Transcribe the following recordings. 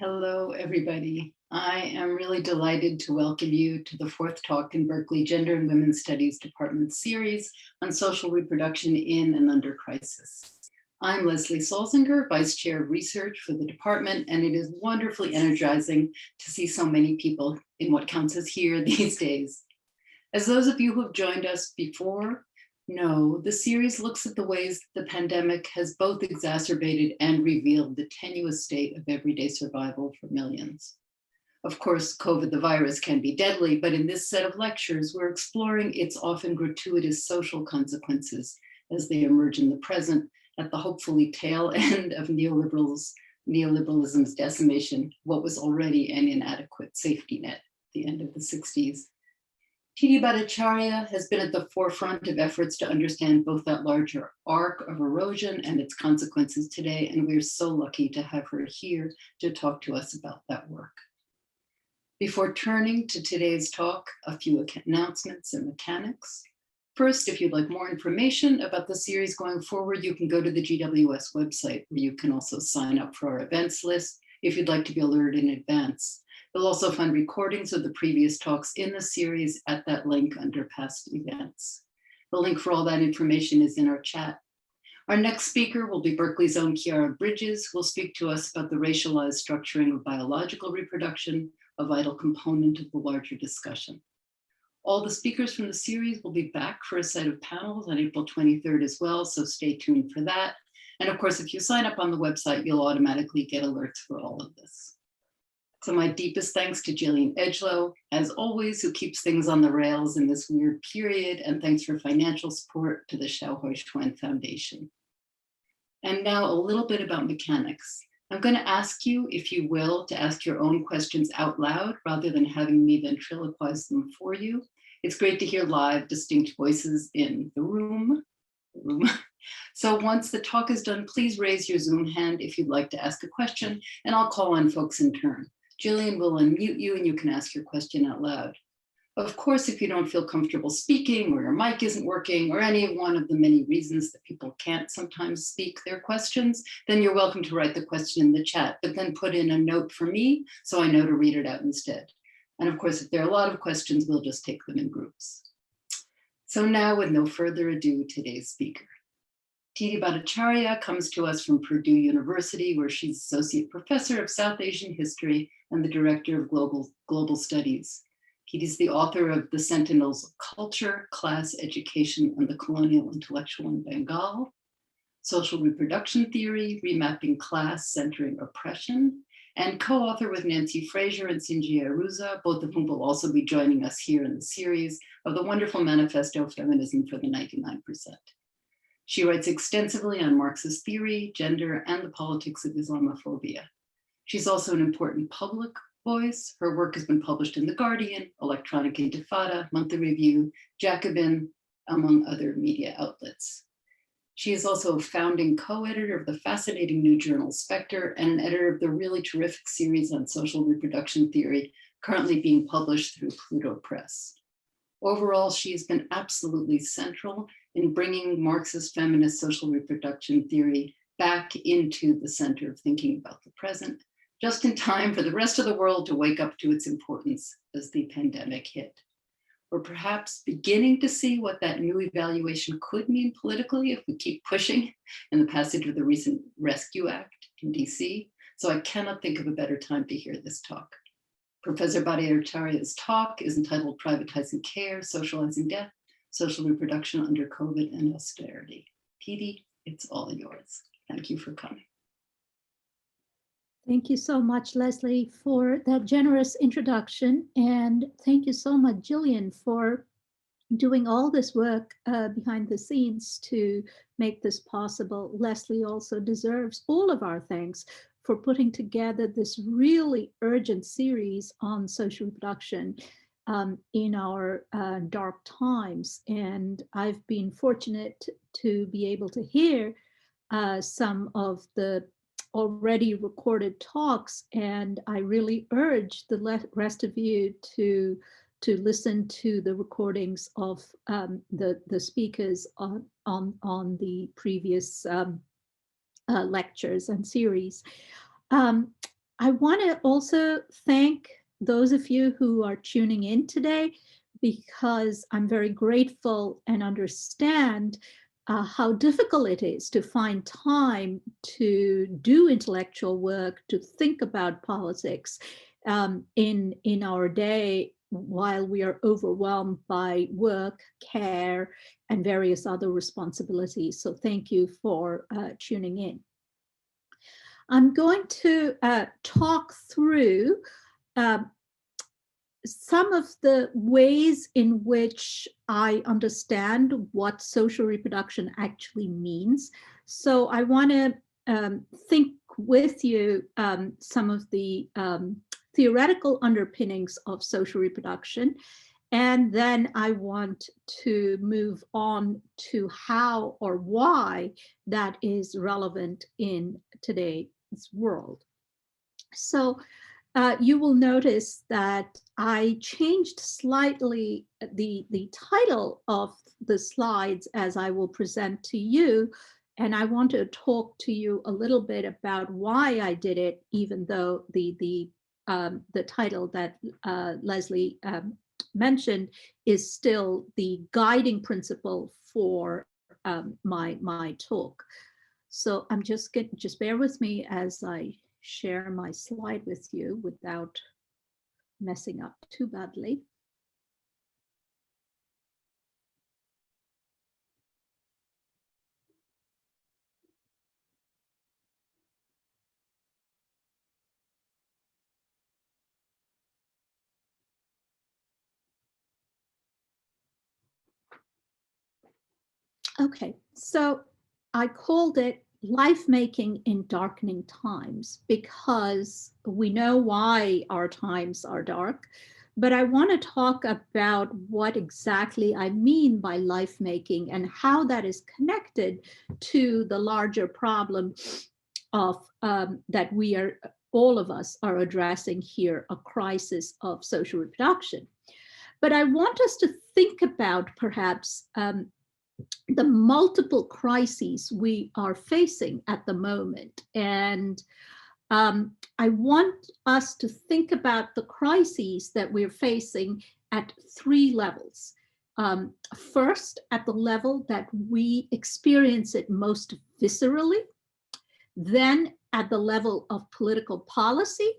Hello, everybody. I am really delighted to welcome you to the fourth talk in Berkeley Gender and Women's Studies Department series on social reproduction in and under crisis. I'm Leslie Salzinger, Vice Chair of Research for the department, and it is wonderfully energizing to see so many people in what counts as here these days. As those of you who have joined us before know, the series looks at the ways the pandemic has both exacerbated and revealed the tenuous state of everyday survival for millions. Of course, COVID, the virus, can be deadly, but in this set of lectures, we're exploring its often gratuitous social consequences as they emerge in the present at the hopefully tail end of neoliberalism's decimation, what was already an inadequate safety net at the end of the 60s. Tithi Bhattacharya has been at the forefront of efforts to understand both that larger arc of erosion and its consequences today, and we're so lucky to have her here to talk to us about that work. Before turning to today's talk, a few announcements and mechanics. First, if you'd like more information about the series going forward, you can go to the GWS website, where you can also sign up for our events list if you'd like to be alerted in advance. You'll also find recordings of the previous talks in the series at that link under past events. The link for all that information is in our chat. Our next speaker will be Berkeley's own Chiara Bridges, who will speak to us about the racialized structuring of biological reproduction, a vital component of the larger discussion. All the speakers from the series will be back for a set of panels on April 23rd as well, so stay tuned for that. And of course, if you sign up on the website, you'll automatically get alerts for all of this. So my deepest thanks to Jillian Edgelow, as always, who keeps things on the rails in this weird period, and thanks for financial support to the Xiaohui Foundation. And now a little bit about mechanics. I'm going to ask you, if you will, to ask your own questions out loud rather than having me ventriloquize them for you. It's great to hear live, distinct voices in the room. So once the talk is done, please raise your Zoom hand if you'd like to ask a question, and I'll call on folks in turn. Jillian will unmute you and you can ask your question out loud. Of course, if you don't feel comfortable speaking or your mic isn't working or any one of the many reasons that people can't sometimes speak their questions, then you're welcome to write the question in the chat, but then put in a note for me so I know to read it out instead. And of course, if there are a lot of questions, we'll just take them in groups. So now, with no further ado, today's speaker. Tithi Bhattacharya comes to us from Purdue University, where she's Associate Professor of South Asian History and the Director of Global Studies. He is the author of The Sentinels of Culture, Class, Education, and the Colonial Intellectual in Bengal, Social Reproduction Theory, Remapping Class, Centering Oppression, and co-author with Nancy Fraser and Sinjia Aruza, both of whom will also be joining us here in the series, of the wonderful manifesto Feminism for the 99%. She writes extensively on Marxist theory, gender, and the politics of Islamophobia. She's also an important public voice. Her work has been published in The Guardian, Electronic Intifada, Monthly Review, Jacobin, among other media outlets. She is also a founding co-editor of the fascinating new journal Spectre and an editor of the really terrific series on social reproduction theory, currently being published through Pluto Press. Overall, she has been absolutely central in bringing Marxist feminist social reproduction theory back into the center of thinking about the present, just in time for the rest of the world to wake up to its importance as the pandemic hit. We're perhaps beginning to see what that new evaluation could mean politically if we keep pushing in the passage of the recent Rescue Act in DC. So I cannot think of a better time to hear this talk. Professor Bhattacharya's talk is entitled Privatizing Care, Socializing Death, Social Reproduction under COVID and Austerity. Tithi, it's all yours. Thank you for coming. Thank you so much, Leslie, for that generous introduction. And thank you so much, Jillian, for doing all this work behind the scenes to make this possible. Leslie also deserves all of our thanks for putting together this really urgent series on social reproduction in our dark times. And I've been fortunate to be able to hear some of the already recorded talks, and I really urge the rest of you to listen to the recordings of the speakers on the previous lectures and series. I want to also thank those of you who are tuning in today, because I'm very grateful and understand how difficult it is to find time to do intellectual work, to think about politics in our day while we are overwhelmed by work, care, and various other responsibilities. So thank you for tuning in. I'm going to talk through some of the ways in which I understand what social reproduction actually means. So I want to think with you some of the theoretical underpinnings of social reproduction. And then I want to move on to how or why that is relevant in today's world. So you will notice that I changed slightly the title of the slides as I will present to you. And I want to talk to you a little bit about why I did it, even though the title that Leslie mentioned is still the guiding principle for my talk. So I'm just bear with me as I share my slide with you without messing up too badly. Okay, so I called it Life Making in Darkening Times because we know why our times are dark, but I want to talk about what exactly I mean by life making and how that is connected to the larger problem of that we are, all of us are addressing here, a crisis of social reproduction. But I want us to think about perhaps the multiple crises we are facing at the moment. And I want us to think about the crises that we're facing at three levels. First, at the level that we experience it most viscerally, then at the level of political policy,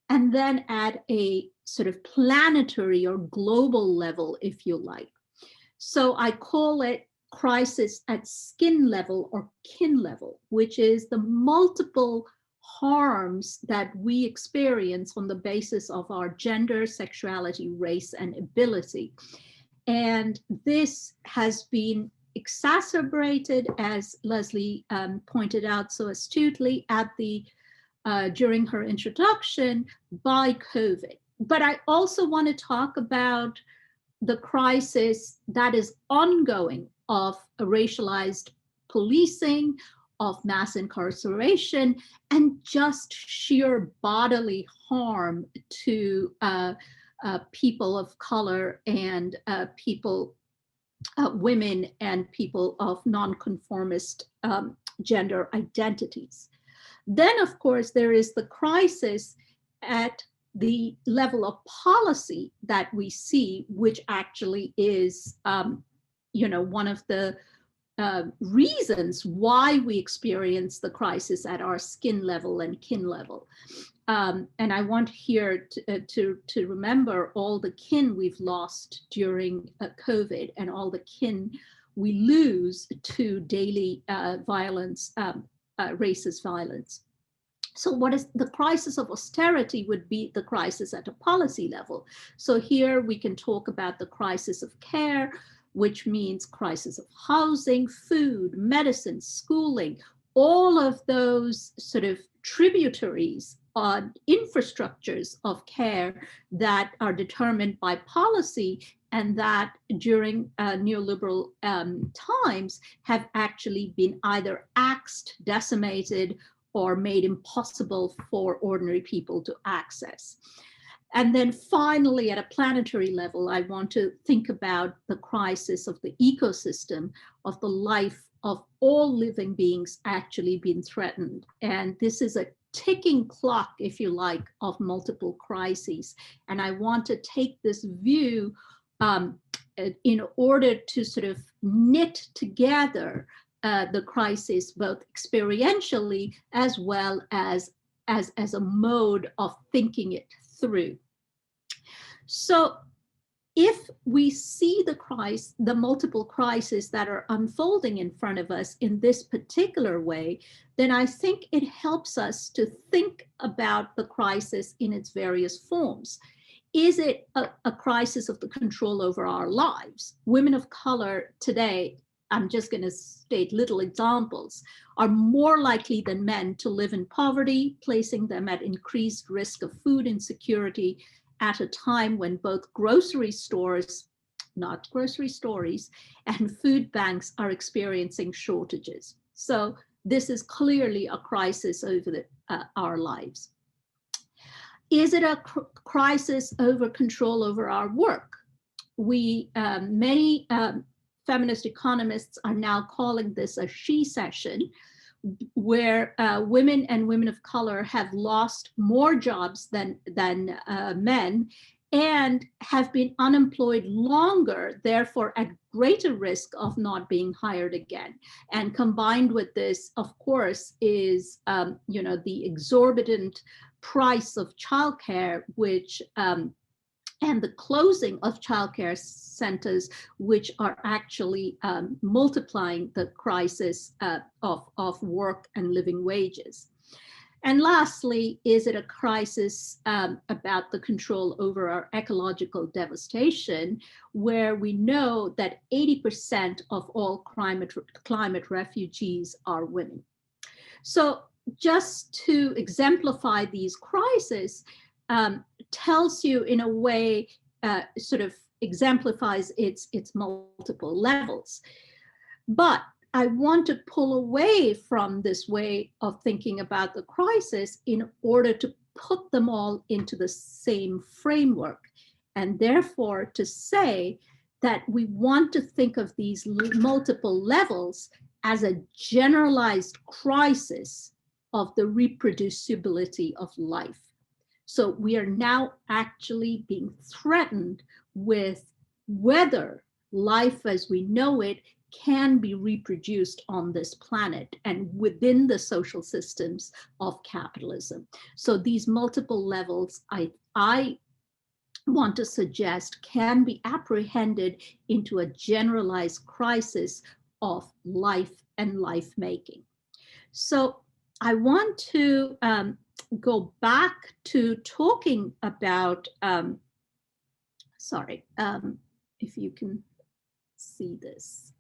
and then at a sort of planetary or global level, if you like. So I call it crisis at skin level or kin level, which is the multiple harms that we experience on the basis of our gender, sexuality, race, and ability. And this has been exacerbated, as Leslie pointed out so astutely at the during her introduction, by COVID. But I also want to talk about the crisis that is ongoing of racialized policing, of mass incarceration, and just sheer bodily harm to people of color and people, women and people of nonconformist gender identities. Then, of course, there is the crisis at the level of policy that we see, which actually is, one of the reasons why we experience the crisis at our skin level and kin level. And I want here to remember all the kin we've lost during COVID and all the kin we lose to daily violence, racist violence. So what is the crisis of austerity would be the crisis at a policy level. So here we can talk about the crisis of care, which means crisis of housing, food, medicine, schooling, all of those sort of tributaries on infrastructures of care that are determined by policy and that during neoliberal times have actually been either axed, decimated, or made impossible for ordinary people to access. And then finally, at a planetary level, I want to think about the crisis of the ecosystem, of the life of all living beings actually being threatened. And this is a ticking clock, if you like, of multiple crises. And I want to take this view in order to sort of knit together the crisis, both experientially as well as a mode of thinking it through. So if we see the multiple crises that are unfolding in front of us in this particular way, then I think it helps us to think about the crisis in its various forms. Is it a crisis of the control over our lives? Women of color today, I'm just going to state little examples, are more likely than men to live in poverty, placing them at increased risk of food insecurity at a time when both grocery stores, not grocery stories, and food banks are experiencing shortages. So this is clearly a crisis over our lives. Is it a crisis over control over our work? Many feminist economists are now calling this a she session, where women and women of color have lost more jobs than men and have been unemployed longer, therefore at greater risk of not being hired again. And combined with this, of course, is the exorbitant price of childcare, which and the closing of childcare centers, which are actually multiplying the crisis of work and living wages. And lastly, is it a crisis about the control over our ecological devastation, where we know that 80% of all climate refugees are women? So just to exemplify these crises, tells you in a way, sort of exemplifies its multiple levels. But I want to pull away from this way of thinking about the crisis in order to put them all into the same framework, and therefore to say that we want to think of these multiple levels as a generalized crisis of the reproducibility of life. So we are now actually being threatened with whether life as we know it can be reproduced on this planet and within the social systems of capitalism. So these multiple levels, I want to suggest, can be apprehended into a generalized crisis of life and life making. So I want to go back to talking about, if you can see this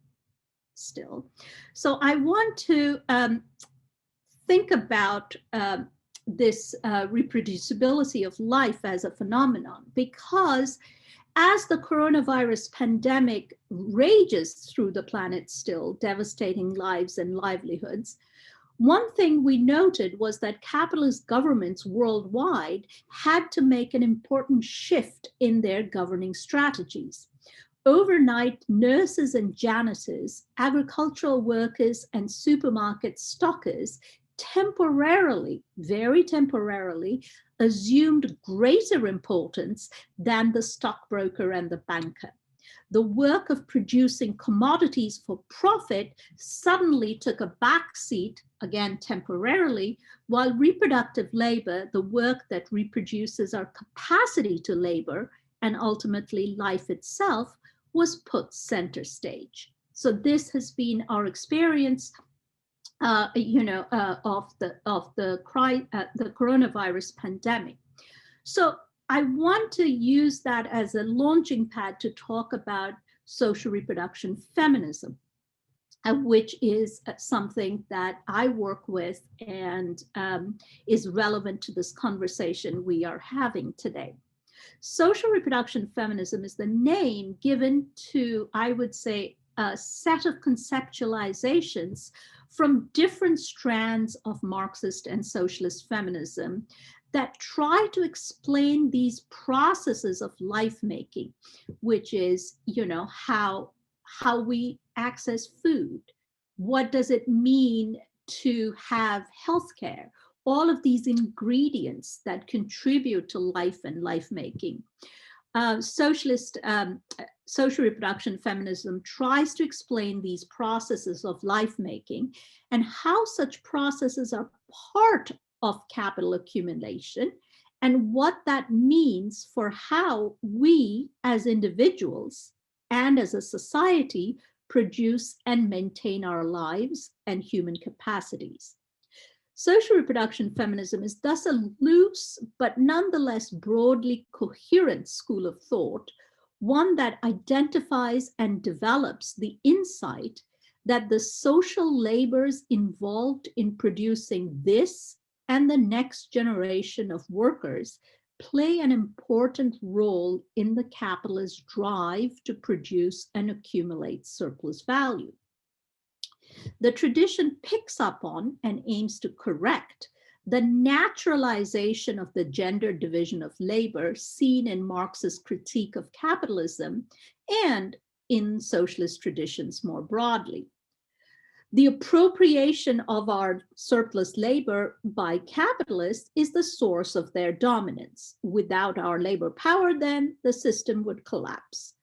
still. So I want to think about this reproducibility of life as a phenomenon, because as the coronavirus pandemic rages through the planet still, devastating lives and livelihoods, one thing we noted was that capitalist governments worldwide had to make an important shift in their governing strategies. Overnight, nurses and janitors, agricultural workers, and supermarket stockers temporarily, very temporarily, assumed greater importance than the stockbroker and the banker. The work of producing commodities for profit suddenly took a backseat, again temporarily, while reproductive labor, the work that reproduces our capacity to labor and ultimately life itself, was put center stage. So this has been our experience, of the coronavirus pandemic. So I want to use that as a launching pad to talk about social reproduction feminism, which is something that I work with and is relevant to this conversation we are having today. Social reproduction feminism is the name given to, I would say, a set of conceptualizations from different strands of Marxist and socialist feminism that try to explain these processes of life making, which is, how we access food. What does it mean to have healthcare? all of these ingredients that contribute to life and life making. Social reproduction feminism tries to explain these processes of life making and how such processes are part of capital accumulation and what that means for how we as individuals and as a society produce and maintain our lives and human capacities. Social reproduction feminism is thus a loose but nonetheless broadly coherent school of thought, one that identifies and develops the insight that the social labors involved in producing this and the next generation of workers play an important role in the capitalist drive to produce and accumulate surplus value. The tradition picks up on and aims to correct the naturalization of the gender division of labor seen in Marx's critique of capitalism and in socialist traditions more broadly. The appropriation of our surplus labor by capitalists is the source of their dominance. Without our labor power, then the system would collapse.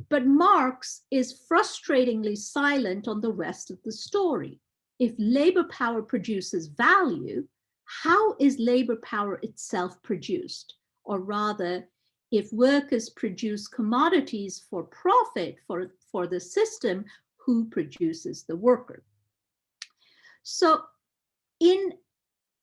But Marx is frustratingly silent on the rest of the story. If labor power produces value, how is labor power itself produced? Or rather, if workers produce commodities for profit for the system, who produces the worker? So in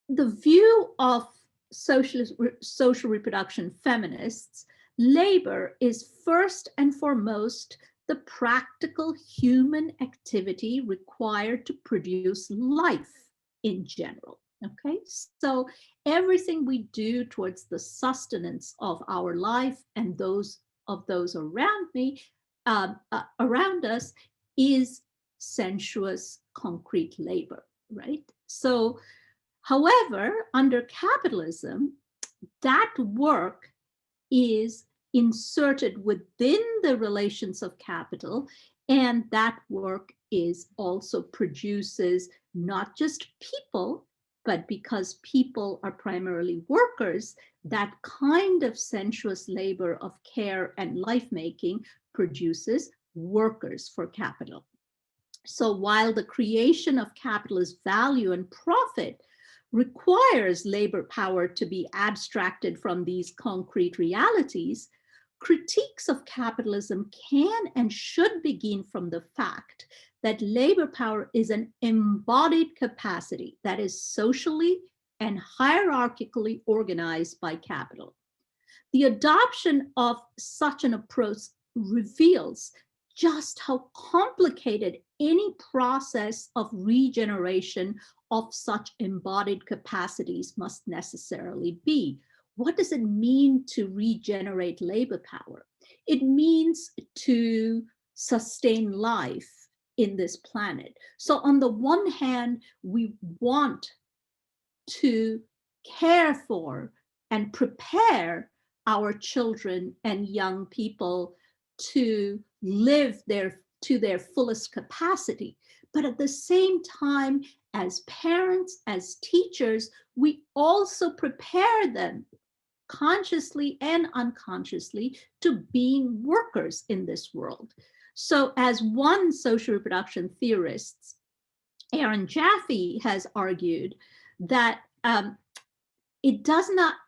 the view of social reproduction feminists, labor is first and foremost the practical human activity required to produce life in general. Okay, so everything we do towards the sustenance of our life and those around me, around us, is sensuous, concrete labor, right? So, however, under capitalism, that work is inserted within the relations of capital, and that work is also produces not just people, but because people are primarily workers, that kind of sensuous labor of care and life-making produces workers for capital. So while the creation of capitalist value and profit requires labor power to be abstracted from these concrete realities, critiques of capitalism can and should begin from the fact that labor power is an embodied capacity that is socially and hierarchically organized by capital. The adoption of such an approach reveals just how complicated any process of regeneration of such embodied capacities must necessarily be. What does it mean to regenerate labor power? It means to sustain life in this planet. So on the one hand, we want to care for and prepare our children and young people to live to their fullest capacity. But at the same time, as parents, as teachers, we also prepare them consciously and unconsciously to being workers in this world. So as one social reproduction theorist, Aaron Jaffe, has argued that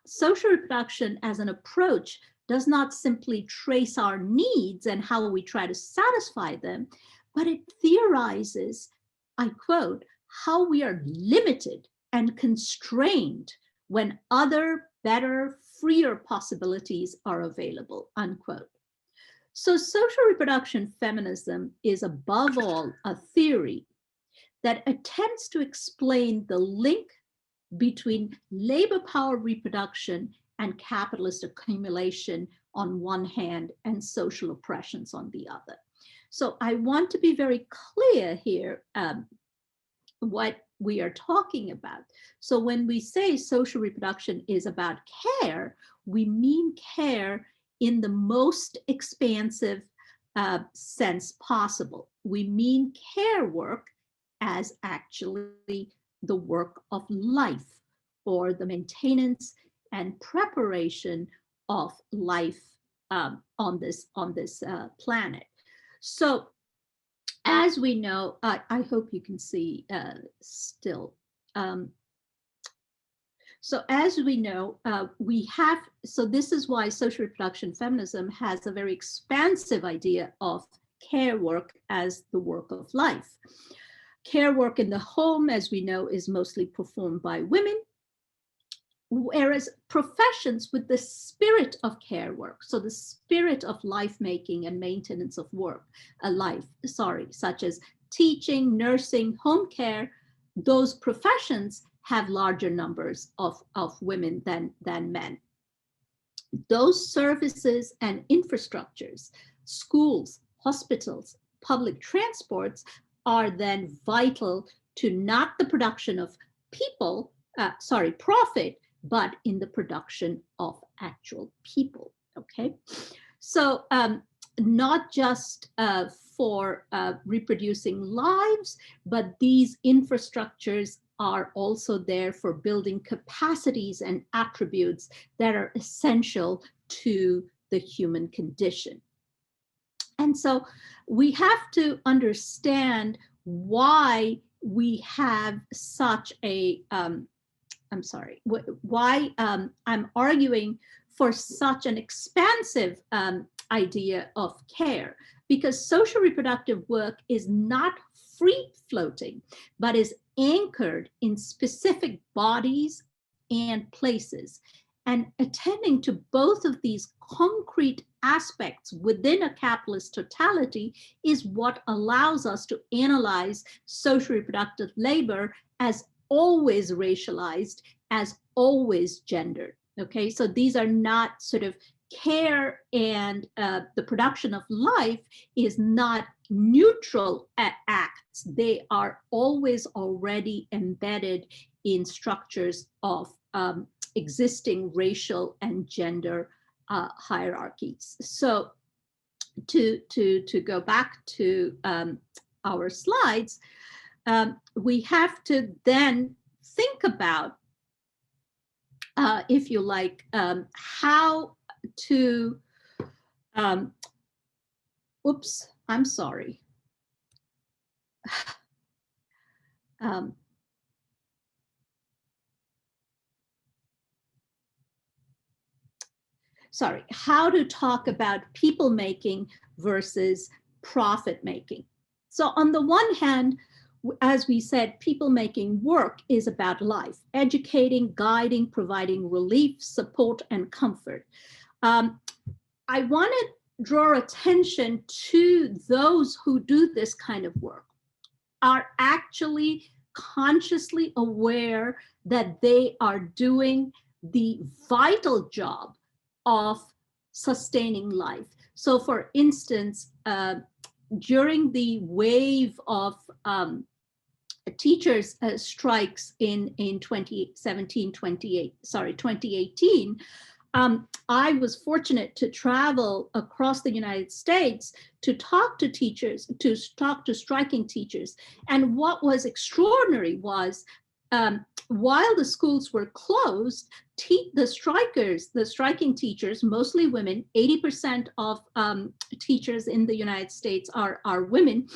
social reproduction as an approach does not simply trace our needs and how we try to satisfy them, but it theorizes, I quote, how we are limited and constrained when other, better, freer possibilities are available, unquote. So social reproduction feminism is above all a theory that attempts to explain the link between labor power reproduction and capitalist accumulation on one hand and social oppressions on the other. So I want to be very clear here what we are talking about. So when we say social reproduction is about care, we mean care in the most expansive sense possible. We mean care work as actually the work of life, for the maintenance and preparation of life on this planet. So as we know, I hope you can see still. So as we know, so this is why social reproduction feminism has a very expansive idea of care work as the work of life. Care work in the home, as we know, is mostly performed by women, whereas professions with the spirit of care work, so the spirit of life making and maintenance of work, such as teaching, nursing, home care, those professions have larger numbers of women than men. Those services and infrastructures, schools, hospitals, public transports, are then vital to not the production of profit, but in the production of actual people, okay? So not just for reproducing lives, but these infrastructures are also there for building capacities and attributes that are essential to the human condition. And so we have to understand why we have such a, why I'm arguing for such an expansive idea of care, because social reproductive work is not free floating, but is anchored in specific bodies and places. And attending to both of these concrete aspects within a capitalist totality is what allows us to analyze social reproductive labor as always racialized, as always gendered. Okay, so these are not sort of care, and the production of life is not neutral acts. They are always already embedded in structures of existing racial and gender hierarchies. So to go back to our slides, we have to then think about, if you like, how to, oops, I'm sorry. How to talk about people making versus profit making. So on the one hand, as we said, people making work is about life, educating, guiding, providing relief, support, and comfort. I want to draw attention to those who do this kind of work are actually consciously aware that they are doing the vital job of sustaining life. So for instance, during the wave of teachers strikes in 2018, I was fortunate to travel across the United States to talk to teachers, to talk to striking teachers. And what was extraordinary was while the schools were closed, the striking teachers, mostly women, 80% of teachers in the United States are women.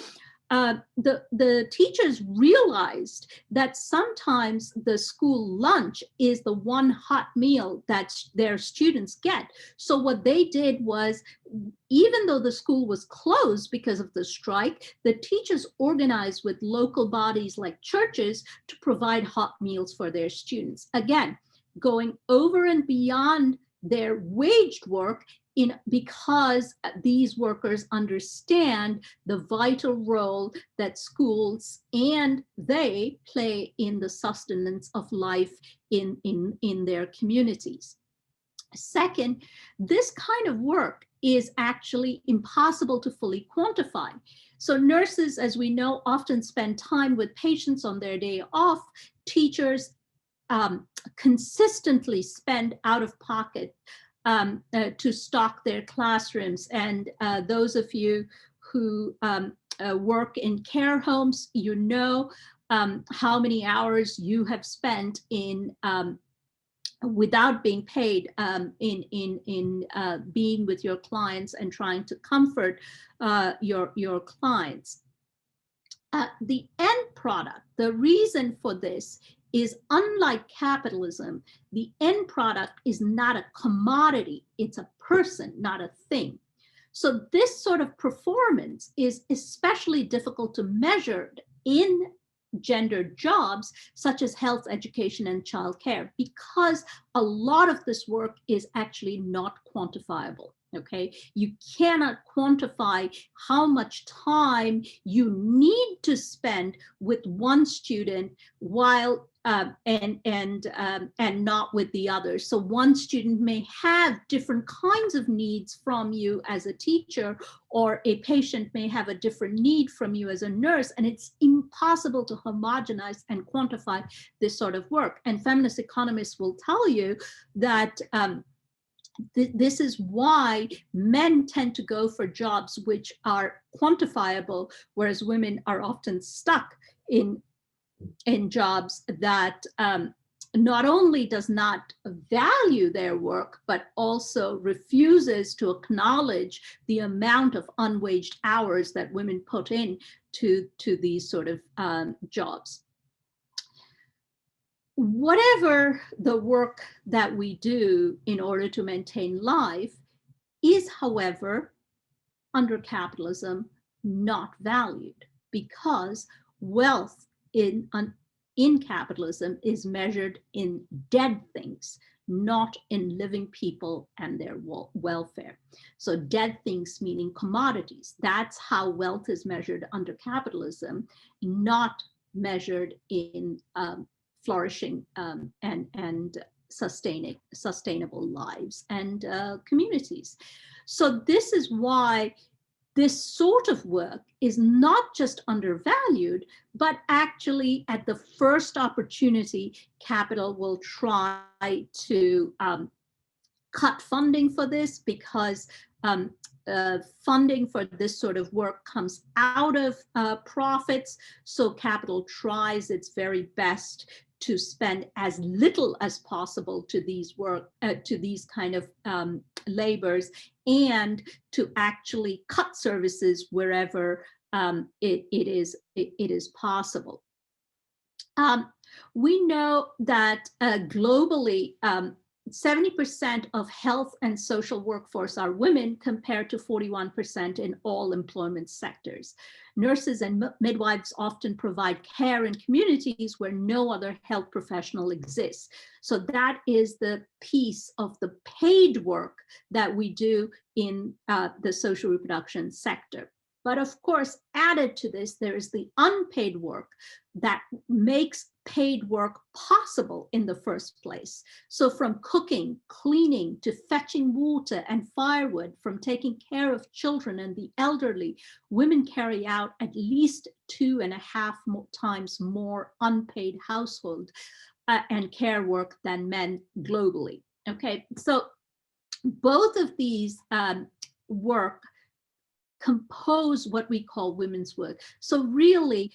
The teachers realized that sometimes the school lunch is the one hot meal that their students get. So what they did was, even though the school was closed because of the strike, the teachers organized with local bodies like churches to provide hot meals for their students. Again, going over and beyond their waged work because these workers understand the vital role that schools and they play in the sustenance of life in their communities. Second, this kind of work is actually impossible to fully quantify. So nurses, as we know, often spend time with patients on their day off. Teachers consistently spend out of pocket to stock their classrooms. And those of you who work in care homes, you know how many hours you have spent in without being paid in being with your clients and trying to comfort your clients. The end product, the reason for this is, unlike capitalism, the end product is not a commodity, it's a person, not a thing. So this sort of performance is especially difficult to measure in gendered jobs such as health, education, and childcare, because a lot of this work is actually not quantifiable. Okay, you cannot quantify how much time you need to spend with one student while and not with the others. So one student may have different kinds of needs from you as a teacher, or a patient may have a different need from you as a nurse, and it's impossible to homogenize and quantify this sort of work. And feminist economists will tell you that this is why men tend to go for jobs which are quantifiable, whereas women are often stuck in jobs that not only does not value their work, but also refuses to acknowledge the amount of unwaged hours that women put in to these sort of jobs. Whatever the work that we do in order to maintain life is, however, under capitalism, not valued, because wealth in capitalism is measured in dead things, not in living people and their welfare. So dead things meaning commodities. That's how wealth is measured under capitalism, not measured in flourishing and sustainable lives and communities. So this is why this sort of work is not just undervalued, but actually at the first opportunity, capital will try to cut funding for this, because funding for this sort of work comes out of profits. So capital tries its very best to spend as little as possible to these kind of labors, and to actually cut services wherever it is possible. We know that globally, 70% of health and social workforce are women, compared to 41% in all employment sectors. Nurses and midwives often provide care in communities where no other health professional exists. So that is the piece of the paid work that we do in the social reproduction sector. But of course, added to this, there is the unpaid work that makes paid work possible in the first place. So from cooking, cleaning, to fetching water and firewood, from taking care of children and the elderly, women carry out at least 2.5 times more unpaid household and care work than men globally. Okay, so both of these work compose what we call women's work. So really,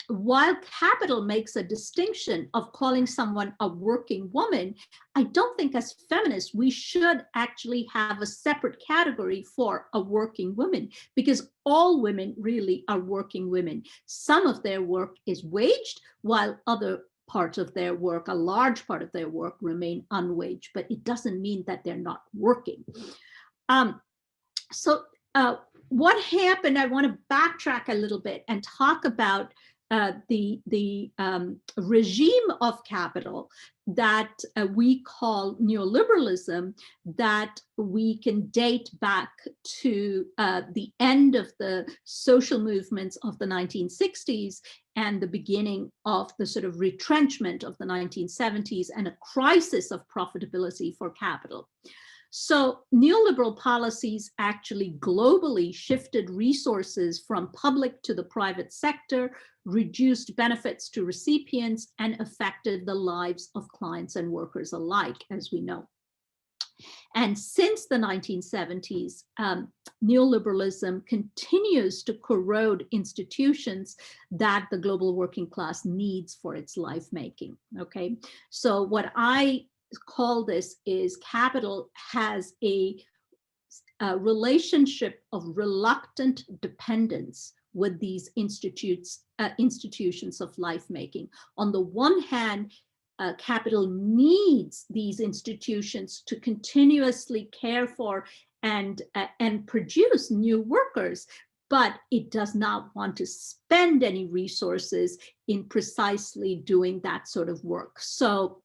while capital makes a distinction of calling someone a working woman, I don't think as feminists we should actually have a separate category for a working woman, because all women really are working women. Some of their work is waged, while other parts of their work, a large part of their work, remain unwaged, but it doesn't mean that they're not working. What happened, I want to backtrack a little bit and talk about the regime of capital that we call neoliberalism, that we can date back to the end of the social movements of the 1960s and the beginning of the sort of retrenchment of the 1970s and a crisis of profitability for capital. So neoliberal policies actually globally shifted resources from public to the private sector, reduced benefits to recipients, and affected the lives of clients and workers alike, as we know. And since the 1970s, neoliberalism continues to corrode institutions that the global working class needs for its life making. Okay, so what I call this is capital has a relationship of reluctant dependence with these institutions of life making. On the one hand, capital needs these institutions to continuously care for and produce new workers, but it does not want to spend any resources in precisely doing that sort of work. So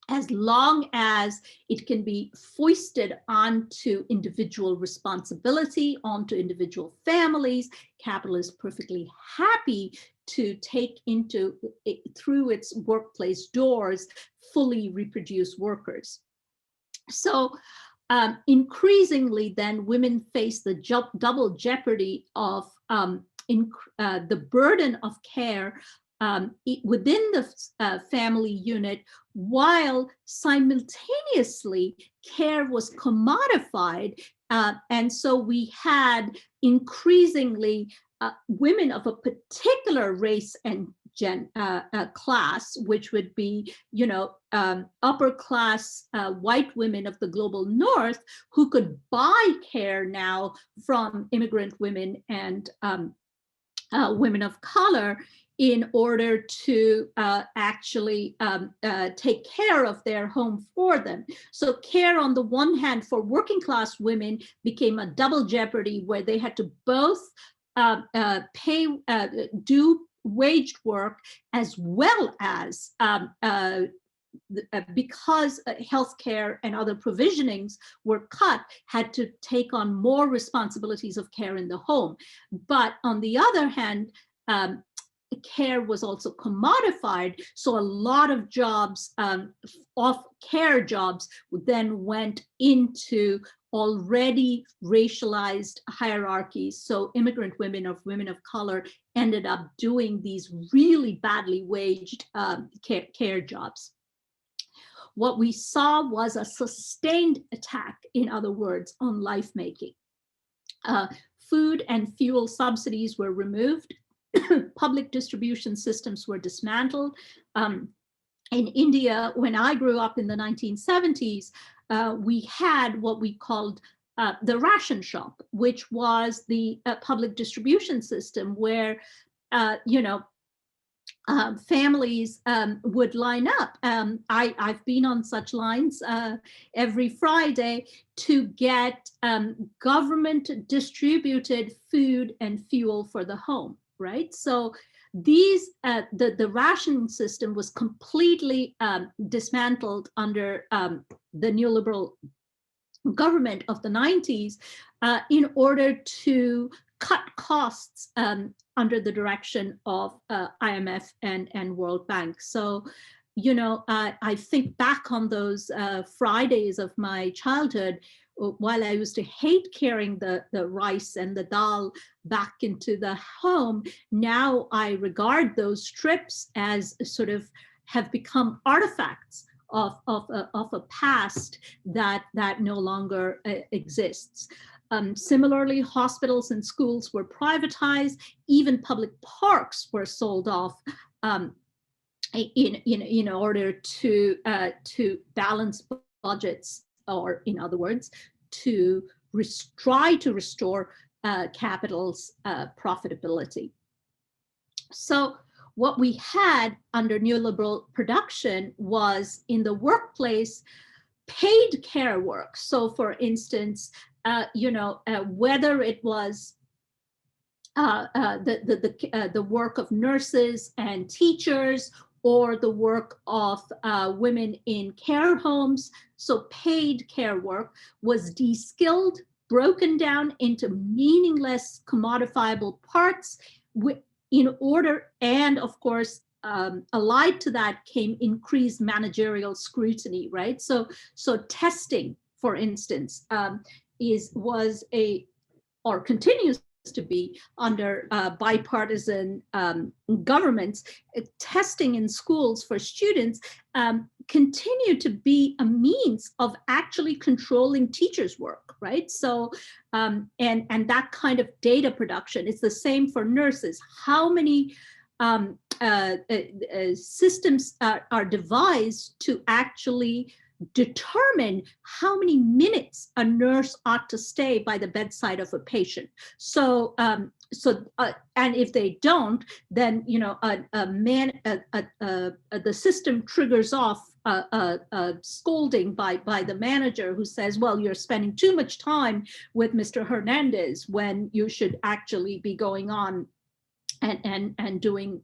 as long as it can be foisted onto individual responsibility, onto individual families, capital is perfectly happy to take into, through its workplace doors, fully reproduced workers. So increasingly then women face the double jeopardy of the burden of care within the family unit, while simultaneously care was commodified. And so we had increasingly women of a particular race and class, which would be, upper class white women of the global north, who could buy care now from immigrant women and women of color in order to actually take care of their home for them. So care, on the one hand, for working class women became a double jeopardy, where they had to both do waged work, as well as because healthcare and other provisionings were cut, had to take on more responsibilities of care in the home. But on the other hand, care was also commodified, so a lot of jobs, of care jobs, then went into already racialized hierarchies. So immigrant women or women of color ended up doing these really badly waged care jobs. What we saw was a sustained attack, in other words, on life making. Food and fuel subsidies were removed. Public distribution systems were dismantled. In India, when I grew up in the 1970s, we had what we called the ration shop, which was the public distribution system where, families would line up. I've been on such lines every Friday to get government distributed food and fuel for the home, right? So these, the ration system was completely dismantled under the neoliberal government of the 90s in order to cut costs under the direction of IMF and World Bank. So, I think back on those Fridays of my childhood, while I used to hate carrying the rice and the dal back into the home, now I regard those trips as sort of have become artifacts of a past that no longer exists. Similarly, hospitals and schools were privatized. Even public parks were sold off in order to balance budgets, or in other words, to try to restore capital's profitability. So what we had under neoliberal production was, in the workplace, paid care work. So for instance, whether it was the work of nurses and teachers, or the work of women in care homes, so paid care work was de-skilled, broken down into meaningless, commodifiable parts in order, and of course, allied to that came increased managerial scrutiny, right? So testing, for instance, continues to be under bipartisan governments, testing in schools for students continue to be a means of actually controlling teachers' work, right? So, and that kind of data production, it's the same for nurses. How many systems are devised to actually determine how many minutes a nurse ought to stay by the bedside of a patient. So, and if they don't, then the system triggers off a scolding by the manager who says, "Well, you're spending too much time with Mr. Hernandez when you should actually be going on and doing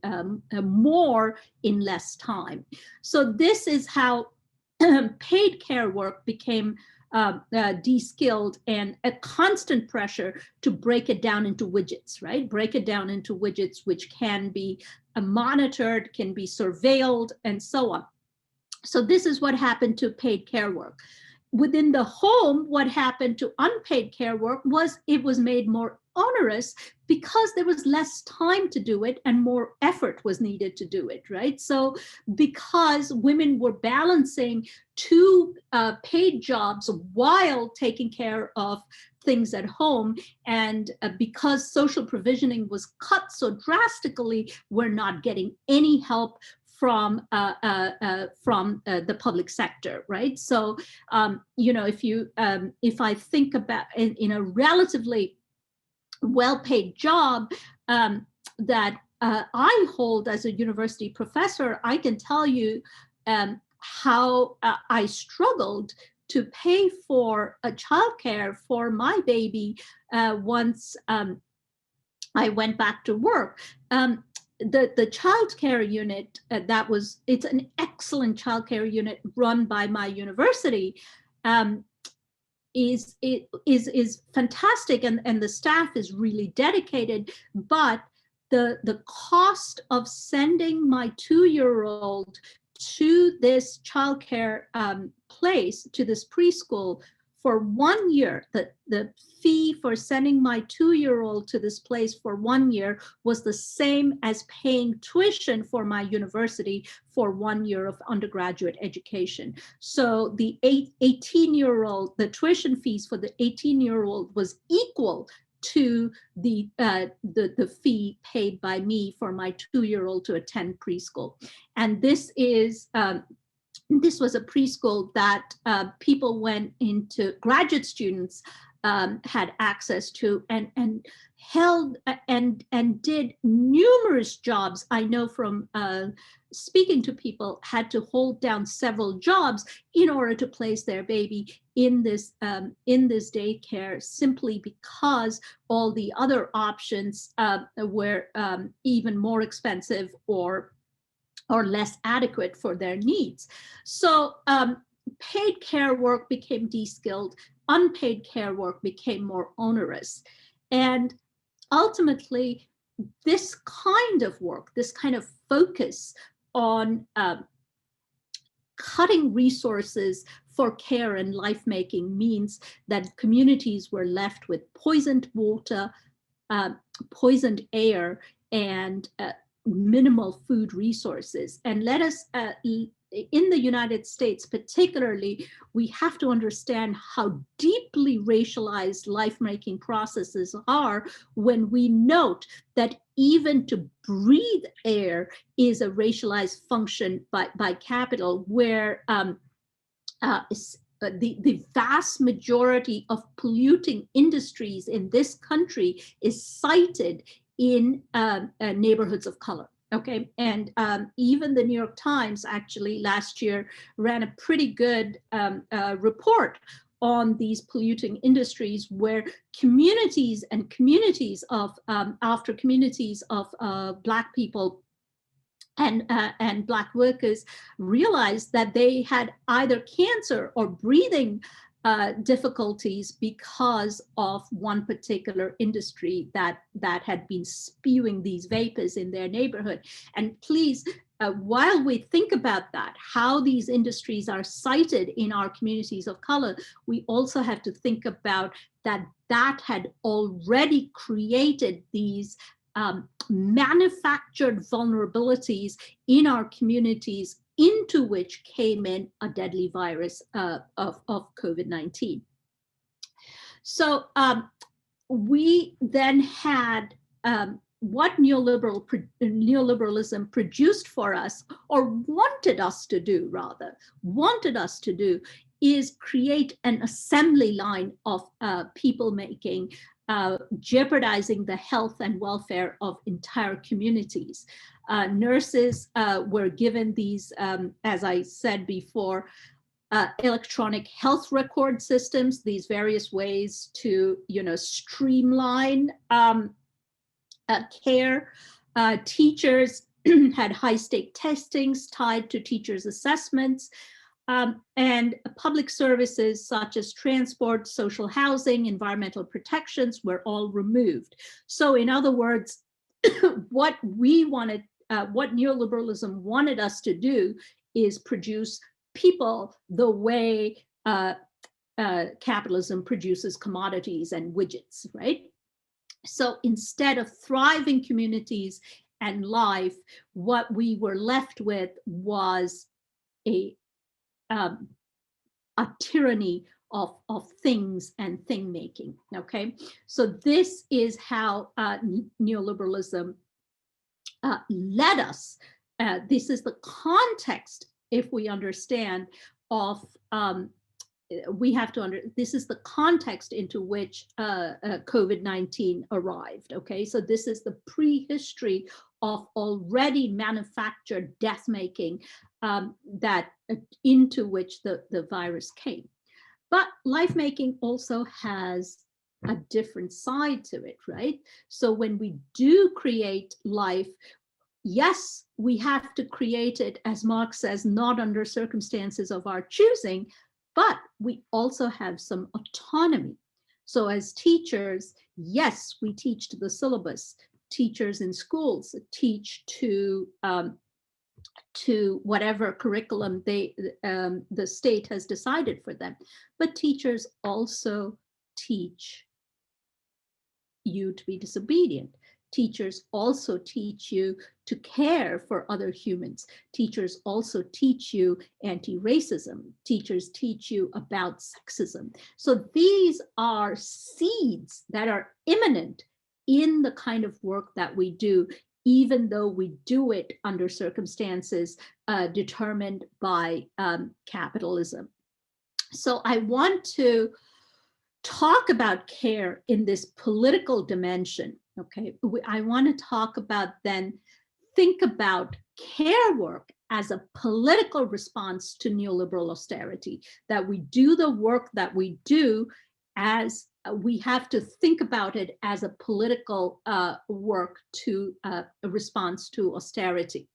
more in less time." So this is how paid care work became de-skilled, and a constant pressure to break it down into widgets, right? Break it down into widgets which can be monitored, can be surveilled, and so on. So this is what happened to paid care work. Within the home, what happened to unpaid care work was it was made more onerous because there was less time to do it and more effort was needed to do it, right? So because women were balancing two paid jobs while taking care of things at home, and because social provisioning was cut so drastically, we're not getting any help from the public sector, right? So, if I think about in a relatively well-paid job that I hold as a university professor, I can tell you how I struggled to pay for a childcare for my baby once I went back to work. The childcare unit it's an excellent childcare unit run by my university, is fantastic, and the staff is really dedicated, but the cost of sending my 2-year-old to this childcare place, to this preschool for 1 year, the fee for sending my 2-year-old to this place for 1 year was the same as paying tuition for my university for 1 year of undergraduate education. So the 18-year-old, the tuition fees for the 18-year-old was equal to the fee paid by me for my 2-year-old to attend preschool. And this was a preschool that people went into, graduate students had access to, and held and did numerous jobs. I know from speaking to people, had to hold down several jobs in order to place their baby in this daycare, simply because all the other options were even more expensive or less adequate for their needs. So paid care work became de-skilled, unpaid care work became more onerous. And ultimately, this kind of work, this kind of focus on cutting resources for care and life-making means that communities were left with poisoned water, poisoned air, and minimal food resources. And let us, in the United States particularly, we have to understand how deeply racialized life-making processes are when we note that even to breathe air is a racialized function by capital, where the vast majority of polluting industries in this country is sited in neighborhoods of color. Okay, and even the New York Times actually last year ran a pretty good report on these polluting industries, where communities and communities of after communities of Black people and Black workers realized that they had either cancer or breathing difficulties because of one particular industry that had been spewing these vapors in their neighborhood. And please, while we think about that, how these industries are cited in our communities of color, we also have to think about that had already created these manufactured vulnerabilities in our communities, into which came in a deadly virus of COVID-19. So we then had what neoliberalism produced for us, or wanted us to do, is create an assembly line of people making, jeopardizing the health and welfare of entire communities. Nurses were given these, as I said before, electronic health record systems, these various ways to, streamline care. Teachers had high-stake testings tied to teachers' assessments, and public services such as transport, social housing, environmental protections were all removed. So in other words, what neoliberalism wanted us to do is produce people the way capitalism produces commodities and widgets, right? So instead of thriving communities and life, what we were left with was a tyranny of things and thing making. Okay, so this is how neoliberalism led us. This is the context, if we understand, of this is the context into which COVID-19 arrived. Okay, so this is the prehistory of already manufactured death making that into which the virus came. But life making also has a different side to it, right? So when we do create life, yes, we have to create it, as Marx says, not under circumstances of our choosing, but we also have some autonomy. So as teachers, yes, we teach to the syllabus. Teachers in schools teach to whatever curriculum the state has decided for them. But teachers also teach you to be disobedient. Teachers also teach you to care for other humans. Teachers also teach you anti-racism. Teachers teach you about sexism. So these are seeds that are imminent in the kind of work that we do, even though we do it under circumstances determined by capitalism. So I want to talk about care in this political dimension. Okay, I want to talk about think about care work as a political response to neoliberal austerity, that we do the work that we do as we have to think about it as a political work to a response to austerity.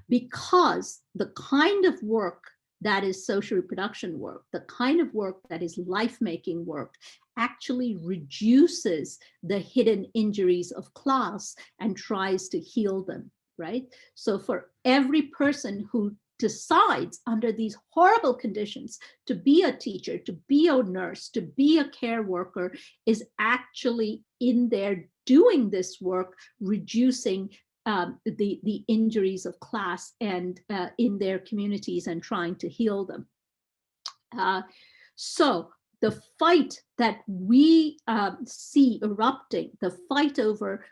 Because the kind of work that is social reproduction work, the kind of work that is life-making work, actually reduces the hidden injuries of class and tries to heal them, right? So for every person who decides under these horrible conditions to be a teacher, to be a nurse, to be a care worker, is actually in there doing this work, reducing the injuries of class and in their communities and trying to heal them. So the fight that we see erupting, the fight over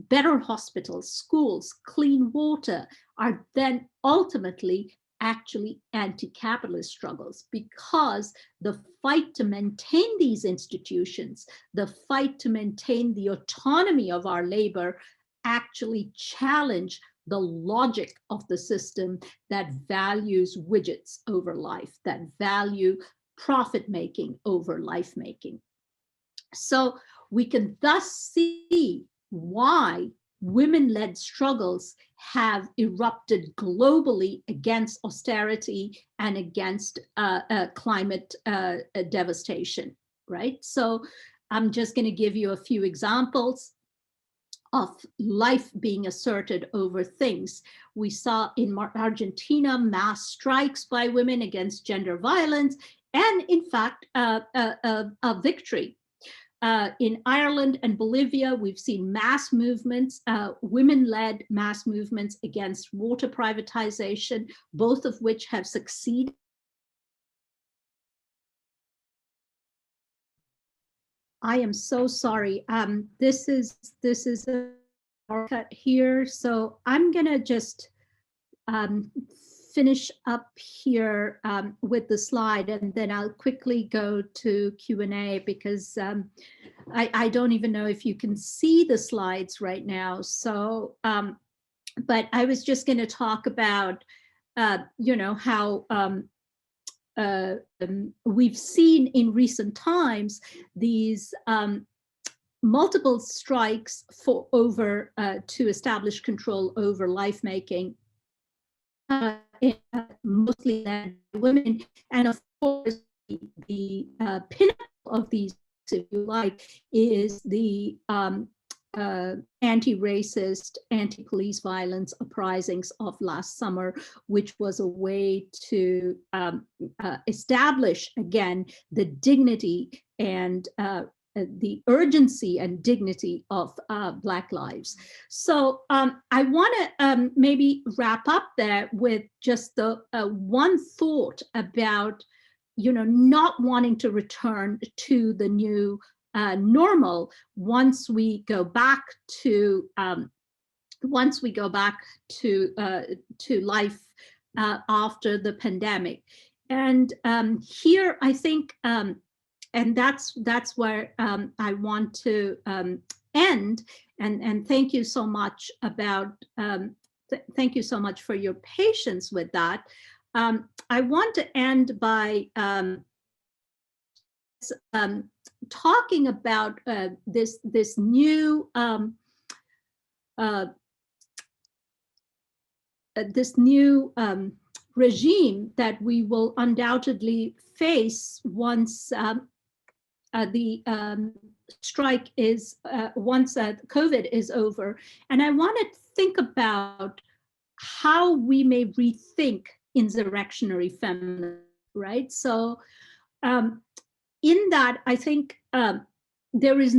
better hospitals, schools, clean water, are then ultimately actually anti-capitalist struggles, because the fight to maintain these institutions, the fight to maintain the autonomy of our labor, actually challenge the logic of the system that values widgets over life, that value profit making over life making. So we can thus see why women-led struggles have erupted globally against austerity and against climate devastation, right? So I'm just going to give you a few examples. of life being asserted over things. We saw in Argentina mass strikes by women against gender violence, and in fact, a victory. In Ireland and Bolivia, we've seen mass movements, women-led mass movements against water privatization, both of which have succeeded. I am so sorry. This is a shortcut here, so I'm gonna just finish up here with the slide, and then I'll quickly go to Q&A, because I don't even know if you can see the slides right now. So, but I was just going to talk about, you know, how we've seen in recent times these multiple strikes for over to establish control over life making, mostly led by women, and of course the pinnacle of these, if you like, is the anti-racist, anti-police violence uprisings of last summer, which was a way to establish again the dignity and the urgency and dignity of Black lives. So I want to maybe wrap up there with just the one thought about, you know, not wanting to return to the new normal once we go back to life after the pandemic. And here I think, and that's where I want to end. And thank you so much about thank you so much for your patience with that. I want to end by talking about this new regime that we will undoubtedly face once the strike is once COVID is over. And I want to think about how we may rethink insurrectionary feminism, right? So in that, I think there is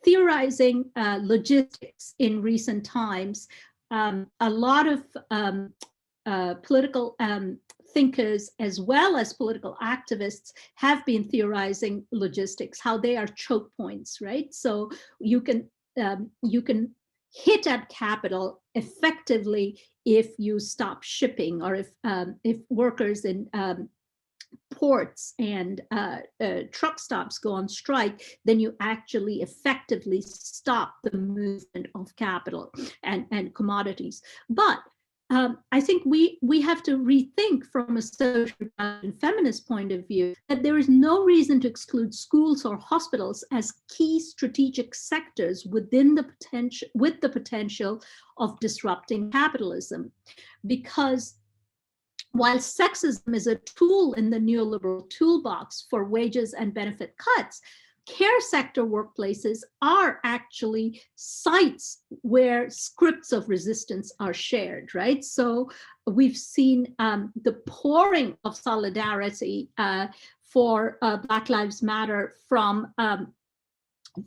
theorizing logistics in recent times. A lot of political thinkers, as well as political activists, have been theorizing logistics, how they are choke points, right? So you can hit at capital effectively if you stop shipping, or if workers in ports and truck stops go on strike, then you actually effectively stop the movement of capital and commodities. But I think we have to rethink from a social and feminist point of view that there is no reason to exclude schools or hospitals as key strategic sectors within the potential of disrupting capitalism, because while sexism is a tool in the neoliberal toolbox for wages and benefit cuts, care sector workplaces are actually sites where scripts of resistance are shared, right? So we've seen the pouring of solidarity for Black Lives Matter from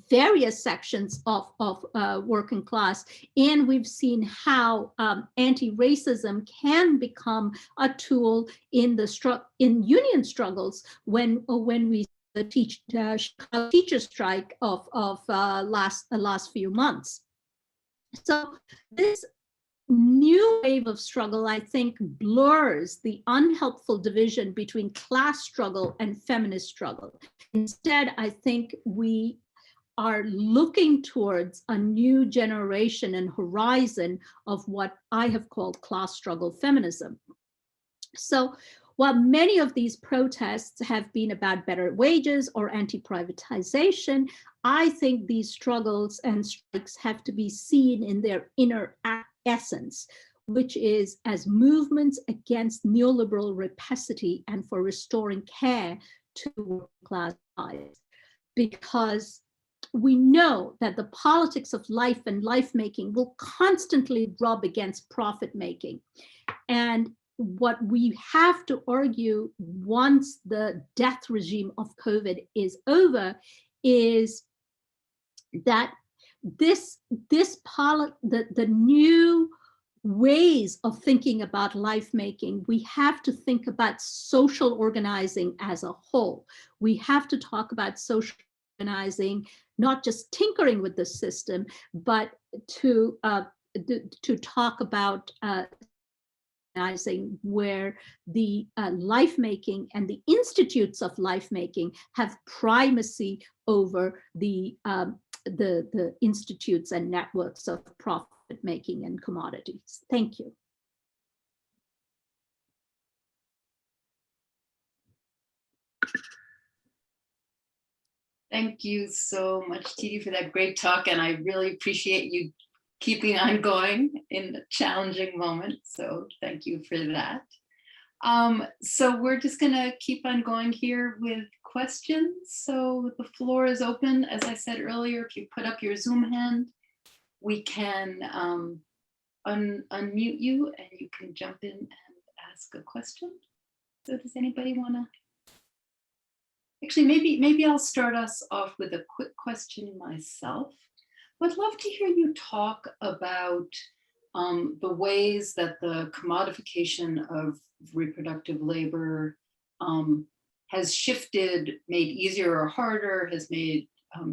various sections of working class, and we've seen how anti-racism can become a tool in the union struggles when we the teacher strike of last few months. So this new wave of struggle, I think, blurs the unhelpful division between class struggle and feminist struggle. Instead, I think we are looking towards a new generation and horizon of what I have called class struggle feminism. So while many of these protests have been about better wages or anti-privatization, I think these struggles and strikes have to be seen in their inner essence, which is as movements against neoliberal rapacity and for restoring care to working class lives. Because we know that the politics of life and life making will constantly rub against profit making. And what we have to argue once the death regime of COVID is over is that the new ways of thinking about life making, we have to think about social organizing as a whole. We have to talk about social organizing, not just tinkering with the system, but to talk about where the life making and the institutes of life making have primacy over the institutes and networks of profit making and commodities. Thank you. Thank you so much, Tithi, for that great talk. And I really appreciate you keeping on going in a challenging moment. So thank you for that. So we're just gonna keep on going here with questions. So the floor is open. As I said earlier, if you put up your Zoom hand, we can unmute you and you can jump in and ask a question. So does anybody wanna? Actually, maybe I'll start us off with a quick question myself. I'd love to hear you talk about the ways that the commodification of reproductive labor has shifted, made easier or harder, has made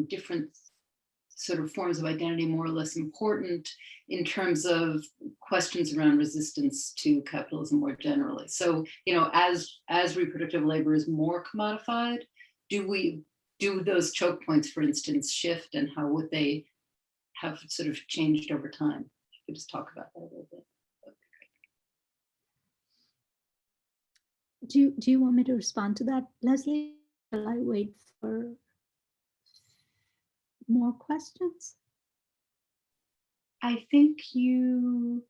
different sort of forms of identity more or less important in terms of questions around resistance to capitalism more generally. So, you know, as reproductive labor is more commodified, do those choke points, for instance, shift, and how would they have sort of changed over time? You could just talk about that a little bit. Do you want me to respond to that, Leslie? Shall I wait for more questions? I think you,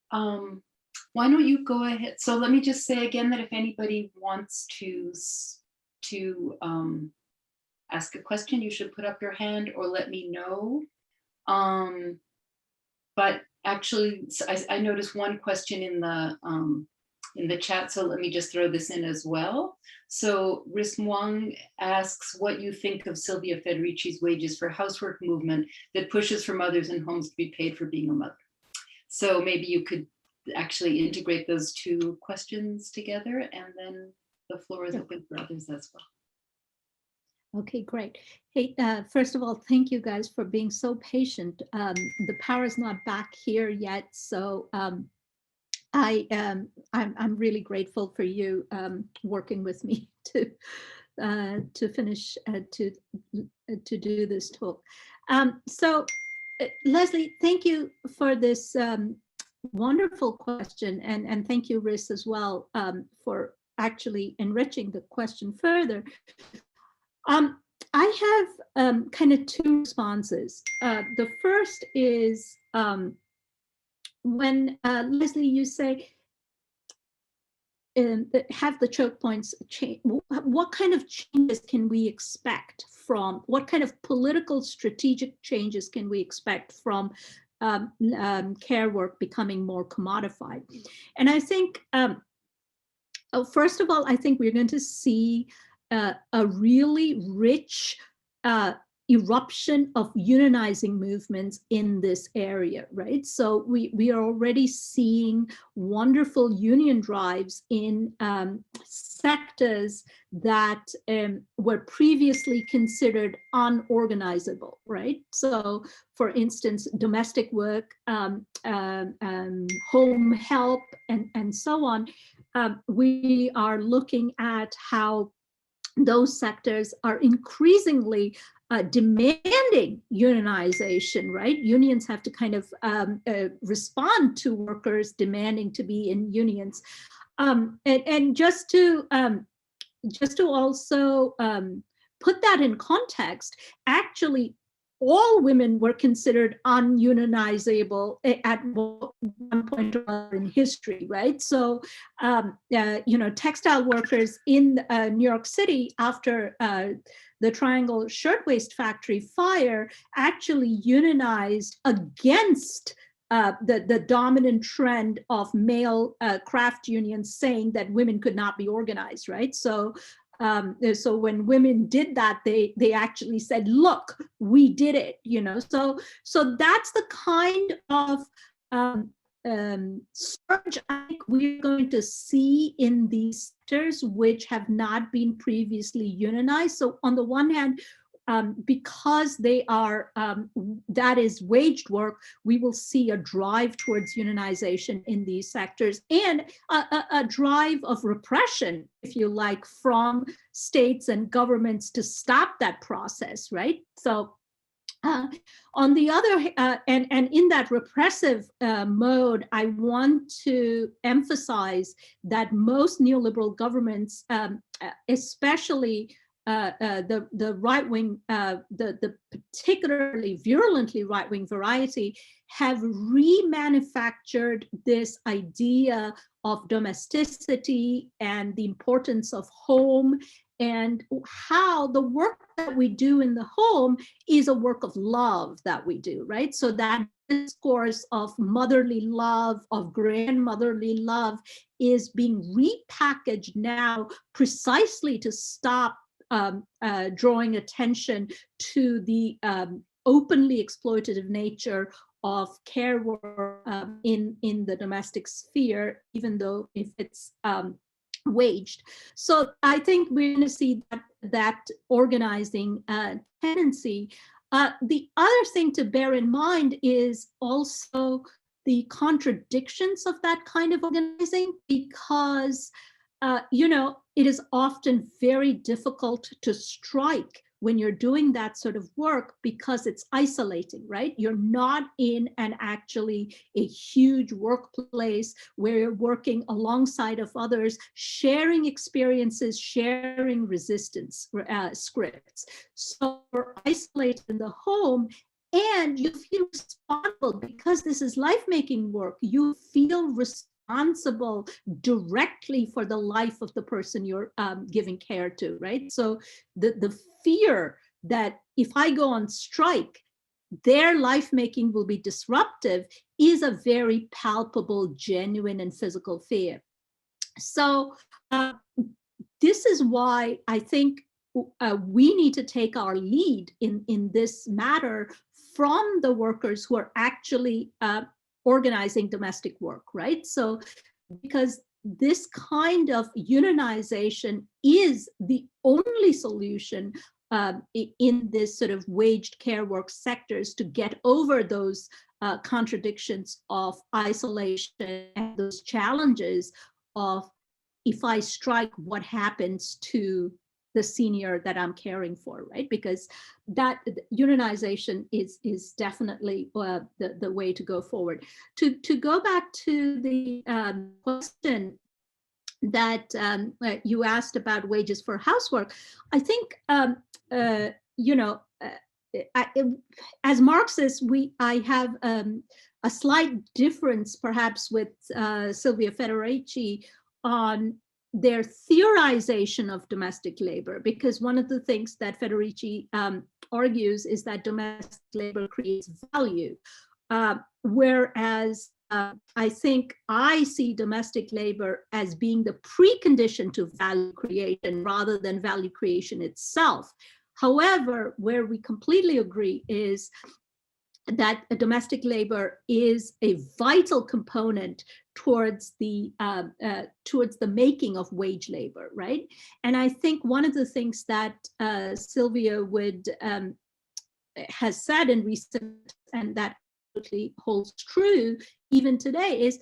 why don't you go ahead? So let me just say again that if anybody wants to ask a question, you should put up your hand or let me know. But actually, I noticed one question in the chat, so let me just throw this in as well. So Riz Mwang asks what you think of Silvia Federici's wages for housework movement that pushes for mothers in homes to be paid for being a mother. So maybe you could actually integrate those two questions together, and then the floor is open for others as well. Okay, great. Hey, first of all, thank you guys for being so patient. The power is not back here yet, so I'm really grateful for you working with me to finish to do this talk. So, Leslie, thank you for this wonderful question, and thank you, Riz, as well, for actually enriching the question further. I have kind of two responses. The first is when Leslie, you say have the choke points change. What kind of changes can we expect from? What kind of political strategic changes can we expect from care work becoming more commodified? And I think, first of all, I think we're going to see a really rich eruption of unionizing movements in this area, right? So we are already seeing wonderful union drives in sectors that were previously considered unorganizable, right? So for instance, domestic work, home help, and so on. We are looking at how those sectors are increasingly demanding unionization, right? Unions have to kind of respond to workers demanding to be in unions. And just to also put that in context, actually, all women were considered ununionizable at one point or other in history, right? So, textile workers in New York City after the Triangle Shirtwaist Factory fire actually unionized against the dominant trend of male craft unions saying that women could not be organized, right? So when women did that, they actually said, "Look, we did it," So that's the kind of surge I think we're going to see in these sectors which have not been previously unionized. So on the one hand, because they are, that is waged work, we will see a drive towards unionization in these sectors and a drive of repression, if you like, from states and governments to stop that process, right? So on the other, and in that repressive mode, I want to emphasize that most neoliberal governments, especially the right-wing, the particularly virulently right-wing variety, have remanufactured this idea of domesticity and the importance of home, and how the work that we do in the home is a work of love that we do, right? So that discourse of motherly love, of grandmotherly love, is being repackaged now precisely to stop drawing attention to the openly exploitative nature of care work in the domestic sphere, even though if it's waged. So I think we're going to see that organizing tendency. The other thing to bear in mind is also the contradictions of that kind of organizing, because it is often very difficult to strike when you're doing that sort of work because it's isolating, right? You're not in actually a huge workplace where you're working alongside of others, sharing experiences, sharing resistance scripts. So you're isolated in the home, and you feel responsible because this is life-making work. You feel responsible directly for the life of the person you're giving care to, right? So the fear that if I go on strike, their life-making will be disruptive is a very palpable, genuine, and physical fear. So this is why I think we need to take our lead in this matter from the workers who are actually organizing domestic work, right? So because this kind of unionization is the only solution in this sort of waged care work sectors to get over those contradictions of isolation and those challenges of, if I strike, what happens to the senior that I'm caring for, right? Because that unionization is definitely the way to go forward. To go back to the question that you asked about wages for housework, I think as Marxists, I have a slight difference perhaps with Silvia Federici on their theorization of domestic labor, because one of the things that Federici argues is that domestic labor creates value, whereas I think I see domestic labor as being the precondition to value creation rather than value creation itself. However, where we completely agree is that domestic labor is a vital component towards the making of wage labor, right? And I think one of the things that Sylvia has said in recent, and that absolutely holds true even today, is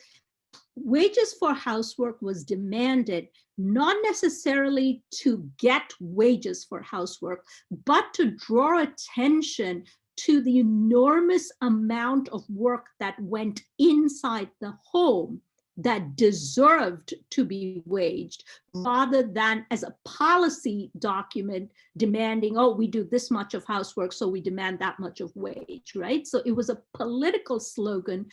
wages for housework was demanded not necessarily to get wages for housework, but to draw attention to the enormous amount of work that went inside the home that deserved to be waged, rather than as a policy document demanding, oh, we do this much of housework, so we demand that much of wage, right? So it was a political slogan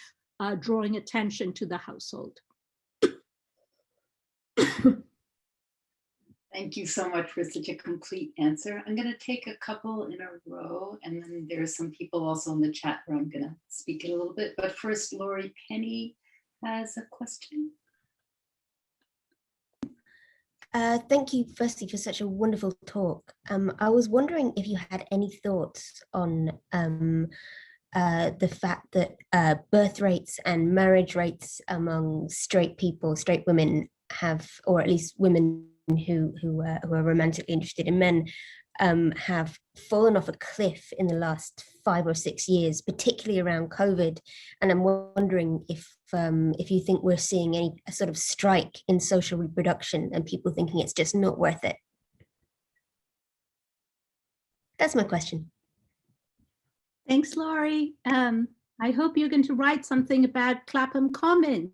drawing attention to the household. Thank you so much for such a complete answer. I'm going to take a couple in a row, and then there's some people also in the chat where I'm going to speak it a little bit. But first, Lori Penny has a question. Thank you, firstly, for such a wonderful talk. I was wondering if you had any thoughts on the fact that birth rates and marriage rates among straight people, straight women have, or at least women who are romantically interested in men, have fallen off a cliff in the last 5 or 6 years, particularly around COVID. And I'm wondering if you think we're seeing any sort of strike in social reproduction and people thinking it's just not worth it. That's my question. Thanks, Laurie. I hope you're going to write something about Clapham Commons.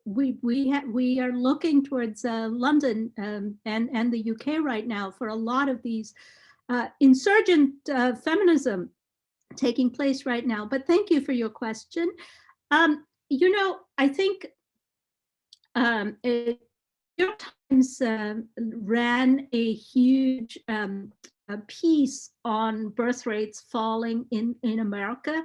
We are looking towards London and the UK right now for a lot of these insurgent feminism taking place right now. But thank you for your question. You know, I think New York Times ran a huge piece on birth rates falling in America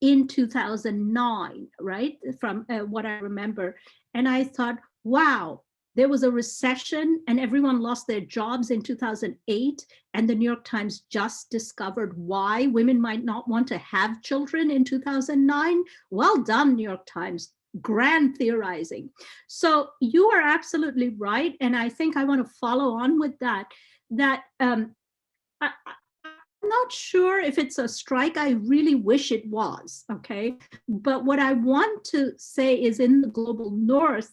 in 2009, right? From what I remember. And I thought, wow, there was a recession and everyone lost their jobs in 2008. And the New York Times just discovered why women might not want to have children in 2009. Well done, New York Times. Grand theorizing. So you are absolutely right. And I think I want to follow on with that, I'm not sure if it's a strike. I really wish it was, okay? But what I want to say is in the global north,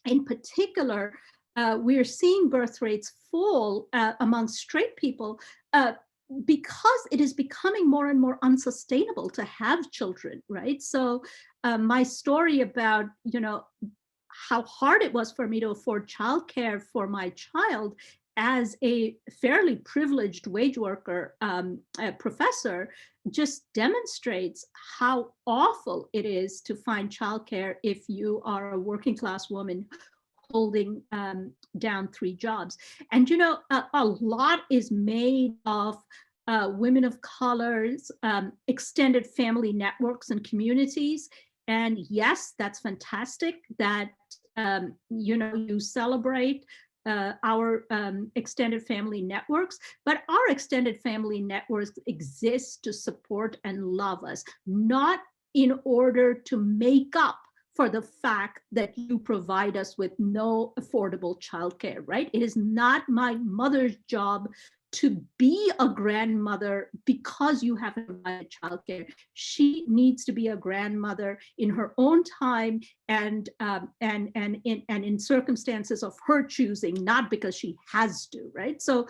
in particular, we're seeing birth rates fall among straight people because it is becoming more and more unsustainable to have children, right? So my story about, you know, how hard it was for me to afford childcare for my child as a fairly privileged wage worker professor just demonstrates how awful it is to find childcare if you are a working class woman holding down 3 jobs. And, you know, a lot is made of women of colors, extended family networks and communities. And yes, that's fantastic that, you know, you celebrate our extended family networks, but our extended family networks exist to support and love us, not in order to make up for the fact that you provide us with no affordable childcare, right? It is not my mother's job to be a grandmother because you haven't provided childcare. She needs to be a grandmother in her own time and in circumstances of her choosing, not because she has to, right? So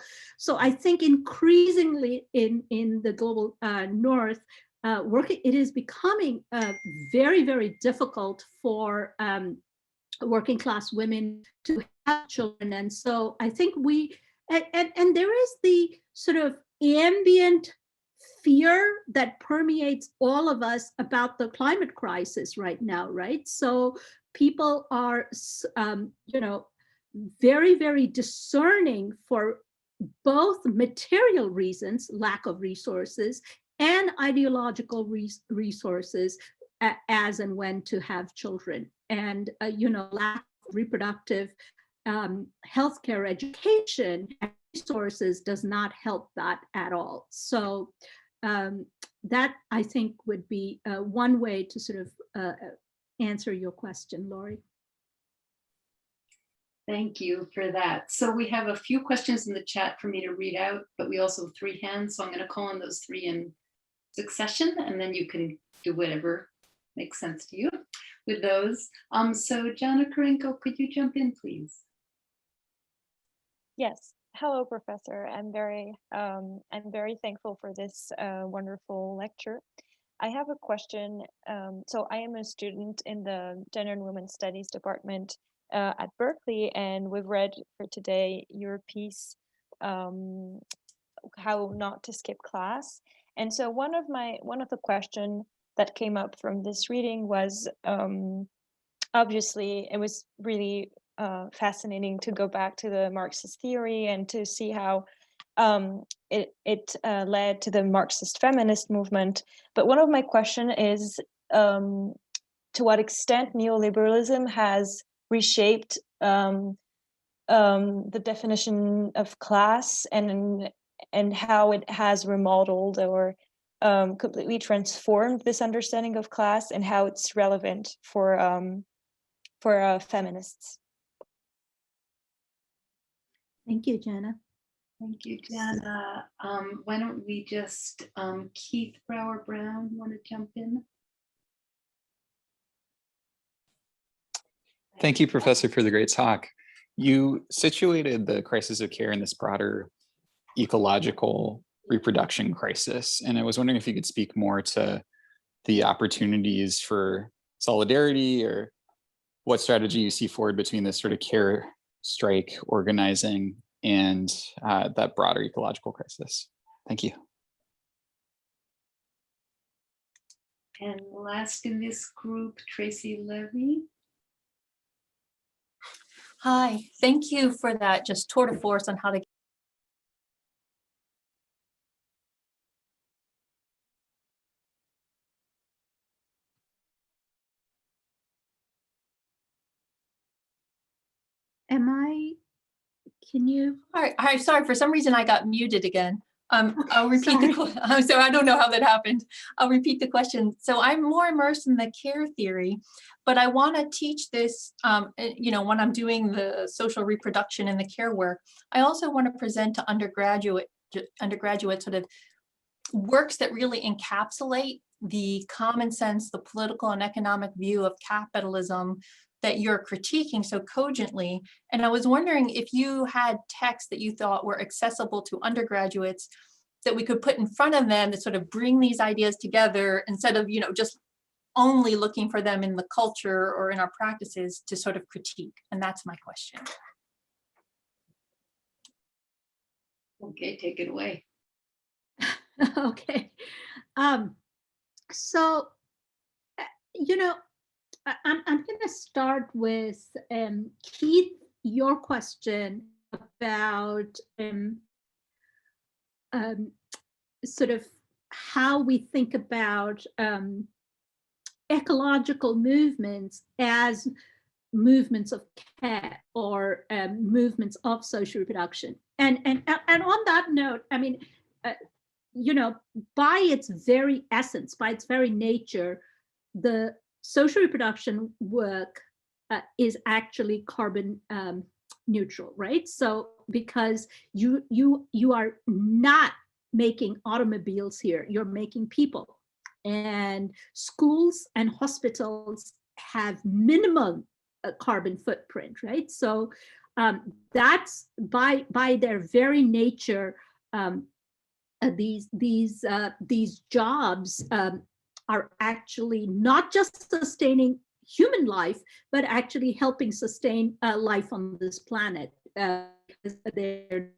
I think increasingly in the global north, it is becoming very, very difficult for working class women to have children. And so I think and there is the sort of ambient fear that permeates all of us about the climate crisis right now, right? So people are, you know, very, very discerning for both material reasons, lack of resources, and ideological resources as and when to have children. And, you know, lack of reproductive healthcare education and resources does not help that at all. So that, I think, would be one way to sort of answer your question, Lori. Thank you for that. So we have a few questions in the chat for me to read out, but we also have 3 hands. So I'm going to call on those 3 in succession, and then you can do whatever makes sense to you with those. So Jana Karenko, could you jump in, please? Yes. Hello, Professor. I'm very thankful for this wonderful lecture. I have a question. So I am a student in the Gender and Women's Studies department at Berkeley, and we've read for today your piece, How Not to Skip Class. And so one of the question that came up from this reading was, obviously it was really fascinating to go back to the Marxist theory and to see how it led to the Marxist feminist movement. But one of my question is, to what extent neoliberalism has reshaped the definition of class, and how it has remodeled or completely transformed this understanding of class, and how it's relevant for feminists. Thank you, Jana. Thank you, Jana. Why don't we just, Keith Brower-Brown, want to jump in? Thank you, Professor, for the great talk. You situated the crisis of care in this broader ecological reproduction crisis. And I was wondering if you could speak more to the opportunities for solidarity, or what strategy you see forward between this sort of care strike organizing and that broader ecological crisis. Thank you. And last in this group, Tracy Levy. Hi, thank you for that just tour de force on how to. Can you? All right, sorry, for some reason I got muted again. I'll repeat so I don't know how that happened. I'll repeat the question. So I'm more immersed in the care theory, but I want to teach this, when I'm doing the social reproduction and the care work. I also want to present to undergraduate sort of works that really encapsulate the common sense, the political and economic view of capitalism that you're critiquing so cogently. And I was wondering if you had texts that you thought were accessible to undergraduates that we could put in front of them to sort of bring these ideas together, instead of, just only looking for them in the culture or in our practices to sort of critique. And that's my question. Okay, take it away. Okay. So, I'm going to start with Keith, your question about sort of how we think about ecological movements as movements of care or movements of social reproduction. And on that note, I mean, by its very essence, by its very nature, the social reproduction work is actually carbon neutral, right? So because you are not making automobiles here, you're making people, and schools and hospitals have minimum carbon footprint, right? So that's by their very nature, these jobs are actually not just sustaining human life, but actually helping sustain life on this planet, because they're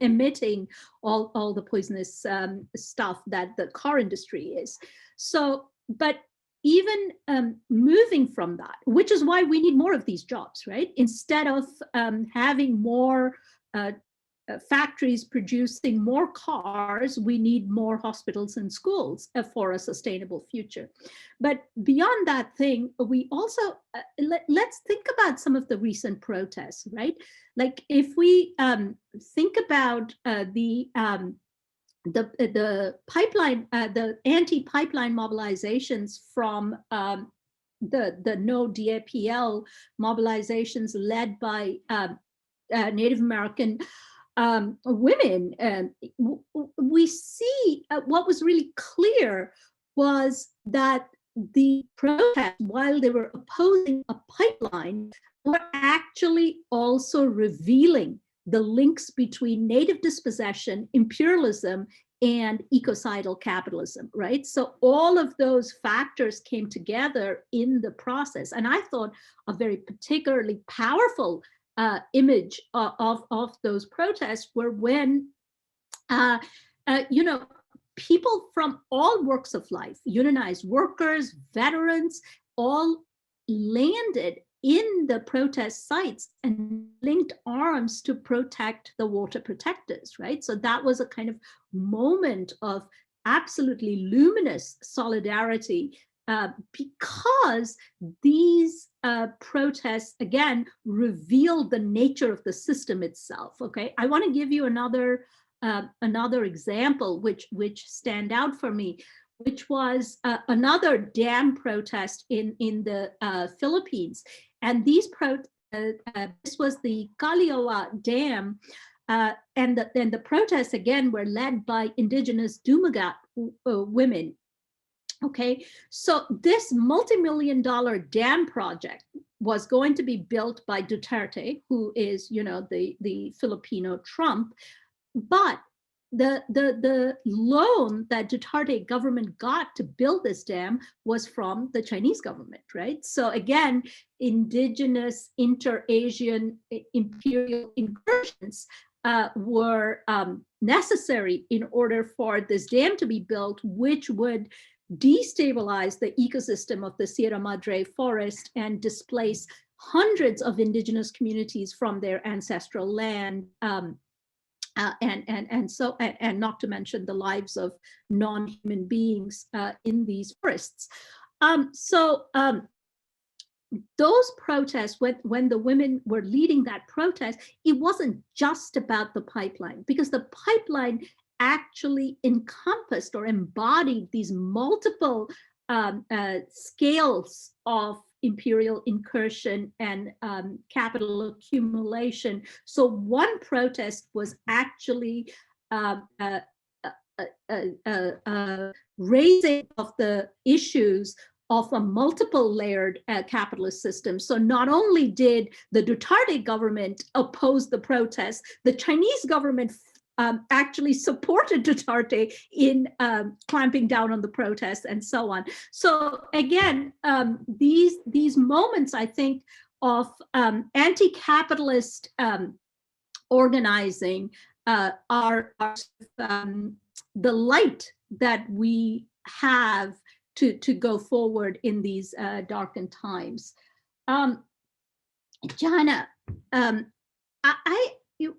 emitting all the poisonous stuff that the car industry is. So, but even moving from that, which is why we need more of these jobs, right? Instead of having more factories producing more cars, we need more hospitals and schools for a sustainable future. But beyond that thing, we also, let's think about some of the recent protests, right? Like if we think about the pipeline, the anti-pipeline mobilizations from the No DAPL mobilizations led by Native American women, we see what was really clear was that the protests, while they were opposing a pipeline, were actually also revealing the links between native dispossession, imperialism, and ecocidal capitalism, right? So all of those factors came together in the process. And I thought a very particularly powerful image of those protests were when, people from all walks of life, unionized workers, veterans, all landed in the protest sites and linked arms to protect the water protectors, right? So that was a kind of moment of absolutely luminous solidarity, because these protests, again, revealed the nature of the system itself, okay? I want to give you another example which stand out for me, which was another dam protest in the Philippines. And this was the Caloocan Dam, and the protests again were led by indigenous Dumagat women. Okay, so this multi-million-dollar dam project was going to be built by Duterte, who is, the Filipino Trump. But the loan that Duterte government got to build this dam was from the Chinese government, right? So again, indigenous inter-Asian imperial incursions were necessary in order for this dam to be built, which would destabilize the ecosystem of the Sierra Madre forest and displace hundreds of indigenous communities from their ancestral land. And not to mention the lives of non-human beings in these forests. Those protests, when the women were leading that protest, it wasn't just about the pipeline, because the pipeline actually encompassed or embodied these multiple scales of imperial incursion and capital accumulation. So one protest was actually raising of the issues of a multiple layered capitalist system. So not only did the Duterte government oppose the protests, the Chinese government actually supported Duterte in clamping down on the protests and so on. So again, these moments, I think, of anti-capitalist organizing are the light that we have to go forward in these darkened times. Jana,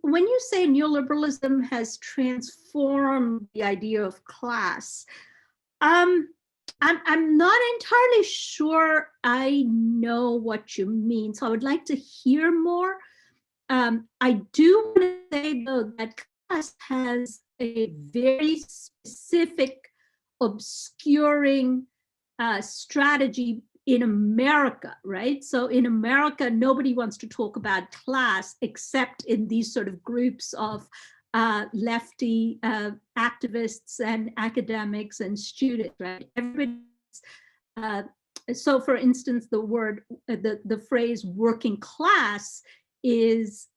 when you say neoliberalism has transformed the idea of class, I'm not entirely sure I know what you mean. So I would like to hear more. I do want to say, though, that class has a very specific obscuring strategy in America, right? So in America, nobody wants to talk about class except in these sort of groups of lefty activists and academics and students, right? So for instance, the phrase working class is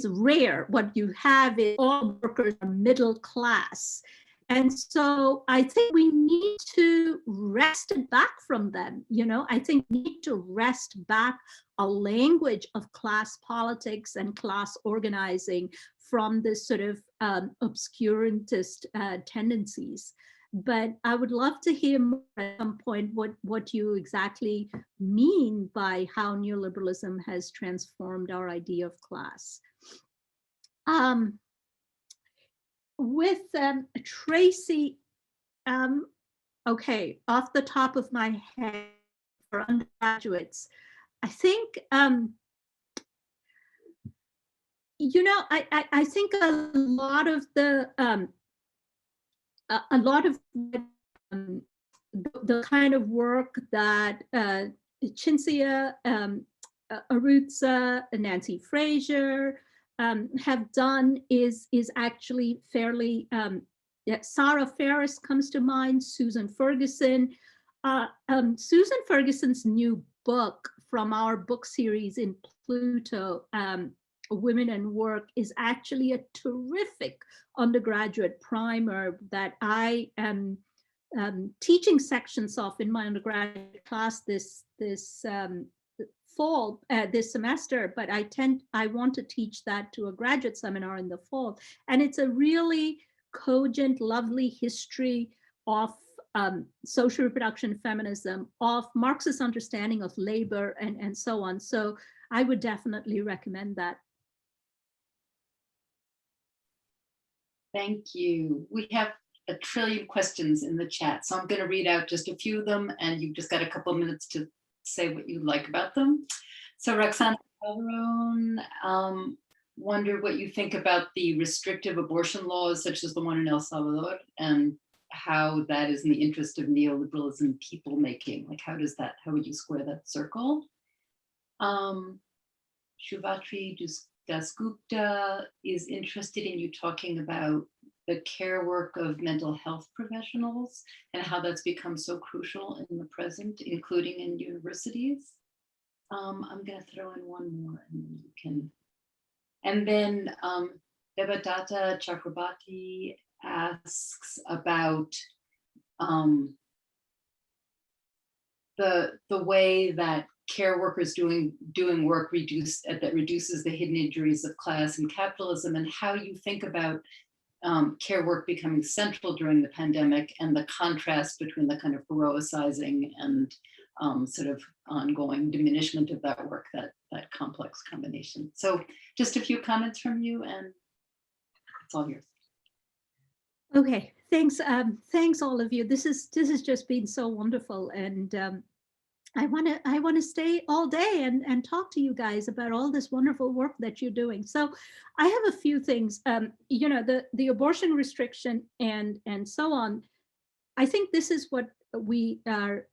rare. What you have is all workers are middle class. And so I think we need to wrest it back from them. I think we need to wrest back a language of class politics and class organizing from this sort of obscurantist tendencies. But I would love to hear more at some point what you exactly mean by how neoliberalism has transformed our idea of class. With Tracy, okay, off the top of my head for undergraduates, I think, I think a lot of the kind of work that Cinzia, Arutza, Nancy Fraser have done is actually fairly, Sarah Ferris comes to mind, Susan Ferguson. Susan Ferguson's new book from our book series in Pluto, Women and Work is actually a terrific undergraduate primer that I am teaching sections of in my undergraduate class this fall, this semester, but I want to teach that to a graduate seminar in the fall. And it's a really cogent, lovely history of social reproduction feminism, of Marxist understanding of labor, and so on. So I would definitely recommend that. Thank you. We have a trillion questions in the chat, so I'm going to read out just a few of them, and you've just got a couple of minutes to say what you like about them. So Roxana Calderon wondered what you think about the restrictive abortion laws, such as the one in El Salvador, and how that is in the interest of neoliberalism people making. Like, how would you square that circle? Shuvatri Dasgupta is interested in you talking about the care work of mental health professionals and how that's become so crucial in the present, including in universities. I'm going to throw in one more, and then you can. And then Devadatta Chakrabarti asks about the way that care workers doing work that reduces the hidden injuries of class and capitalism, and how you think about care work becoming central during the pandemic, and the contrast between the kind of heroicizing and sort of ongoing diminishment of that work, that complex combination. So just a few comments from you, and it's all yours. Okay, thanks. Thanks all of you. This has just been so wonderful, and I want to stay all day and talk to you guys about all this wonderful work that you're doing. So I have a few things. You know, the abortion restriction and so on. I think this is what we are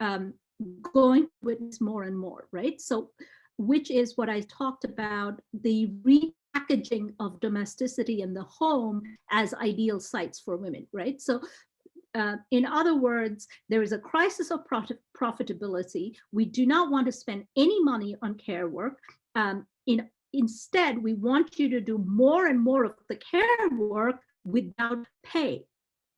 going to witness more and more, right? So, which is what I talked about, the repackaging of domesticity in the home as ideal sites for women, right? So in other words, there is a crisis of profitability. We do not want to spend any money on care work. Instead, we want you to do more and more of the care work without pay,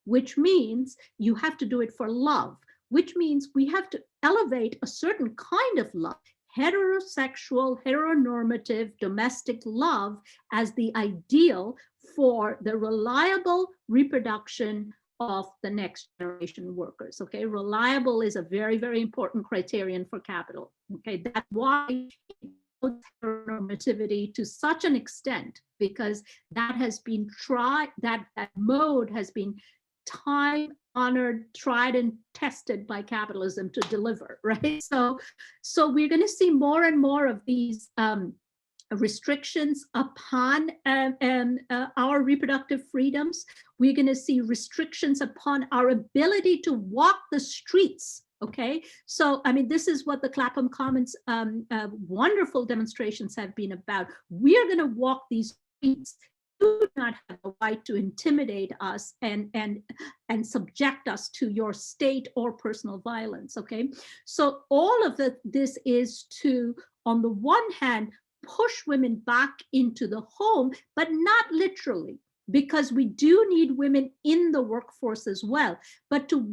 which means you have to do it for love, which means we have to elevate a certain kind of love, heterosexual, heteronormative, domestic love as the ideal for the reliable reproduction of the next generation workers. Okay, reliable is a very, very important criterion for capital. Okay, that's why heteronormativity to such an extent, because that has been tried, that mode has been time-honored, tried and tested by capitalism to deliver, right? So we're going to see more and more of these restrictions upon our reproductive freedoms. We're going to see restrictions upon our ability to walk the streets. Okay, so I mean, this is what the Clapham Commons wonderful demonstrations have been about. We're going to walk these streets. You do not have the right to intimidate us and subject us to your state or personal violence. Okay, so all of this is to, on the one hand, push women back into the home, but not literally, because we do need women in the workforce as well, but to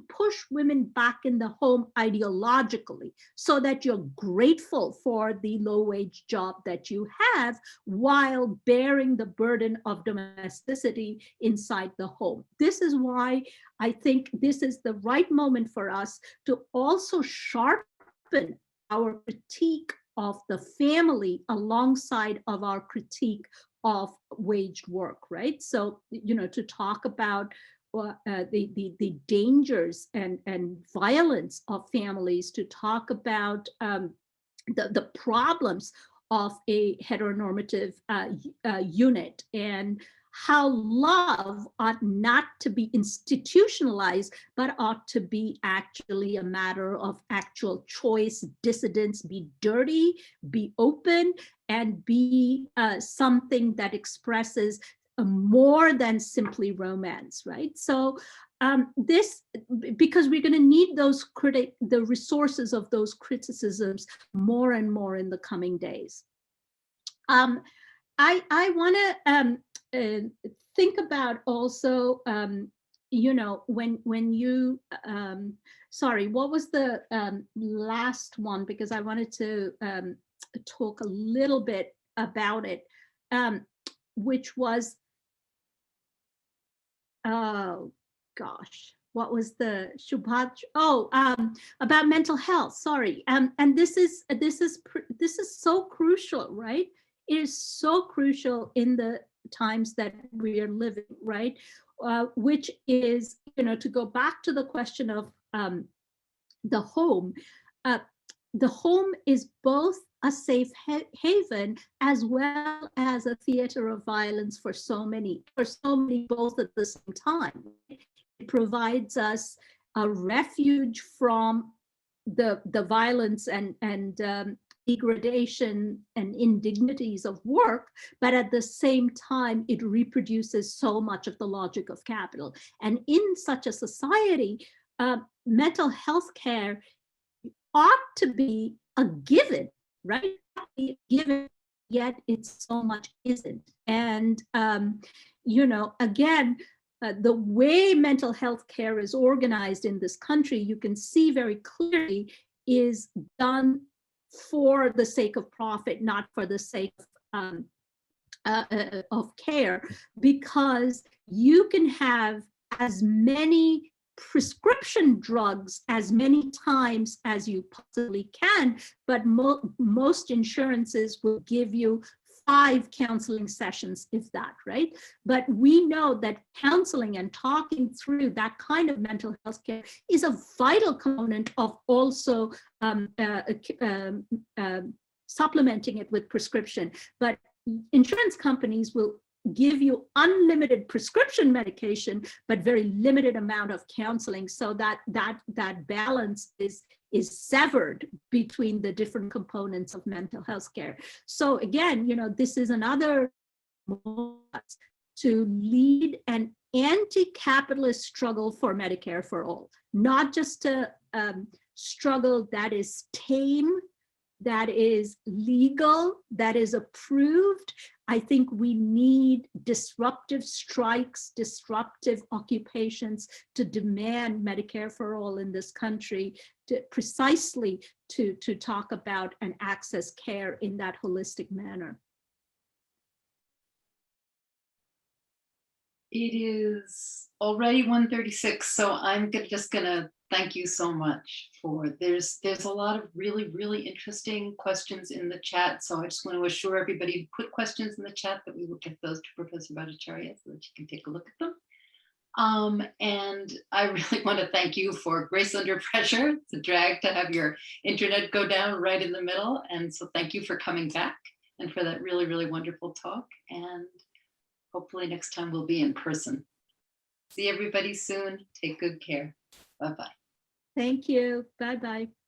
push women back in the home ideologically, so that you're grateful for the low-wage job that you have while bearing the burden of domesticity inside the home. This is why I think this is the right moment for us to also sharpen our critique of the family alongside of our critique of waged work, right? So, you know, to talk about the dangers and violence of families, to talk about the problems of a heteronormative unit, and how love ought not to be institutionalized, but ought to be actually a matter of actual choice, dissidence, be dirty, be open, and be something that expresses more than simply romance, right? So this, because we're going to need those the resources of those criticisms more and more in the coming days. I want to think about also, when you, sorry, what was the last one? Because I wanted to talk a little bit about it, which was, oh gosh, what was the Shubhat? Oh, about mental health. Sorry, and this is so crucial, right? It is so crucial in the times that we are living, right? Which is, to go back to the question of the home. The home is both a safe haven as well as a theater of violence for so many both at the same time. It provides us a refuge from the violence and degradation and indignities of work, but at the same time, it reproduces so much of the logic of capital. And in such a society, mental health care ought to be a given, right? Given, yet it's so much isn't. And, again, the way mental health care is organized in this country, you can see very clearly is done for the sake of profit, not for the sake of care, because you can have as many prescription drugs as many times as you possibly can, but most insurances will give you 5 counseling sessions, if that, right? But we know that counseling and talking through that kind of mental health care is a vital component of also supplementing it with prescription. But insurance companies will give you unlimited prescription medication, but very limited amount of counseling, so that balance is severed between the different components of mental health care. So again, this is another to lead an anti-capitalist struggle for Medicare for all, not just a struggle that is tame, that is legal, that is approved. I think we need disruptive strikes, disruptive occupations to demand Medicare for all in this country, precisely to talk about and access care in that holistic manner. It is already 1:36, so I'm just gonna thank you so much for, there's a lot of really, really interesting questions in the chat. So I just want to assure everybody who put questions in the chat that we will get those to Professor Bhattacharya so that you can take a look at them. And I really want to thank you for Grace Under Pressure. It's a drag to have your internet go down right in the middle. And so thank you for coming back and for that really, really wonderful talk. And hopefully next time we'll be in person. See everybody soon. Take good care. Bye-bye. Thank you. Bye-bye.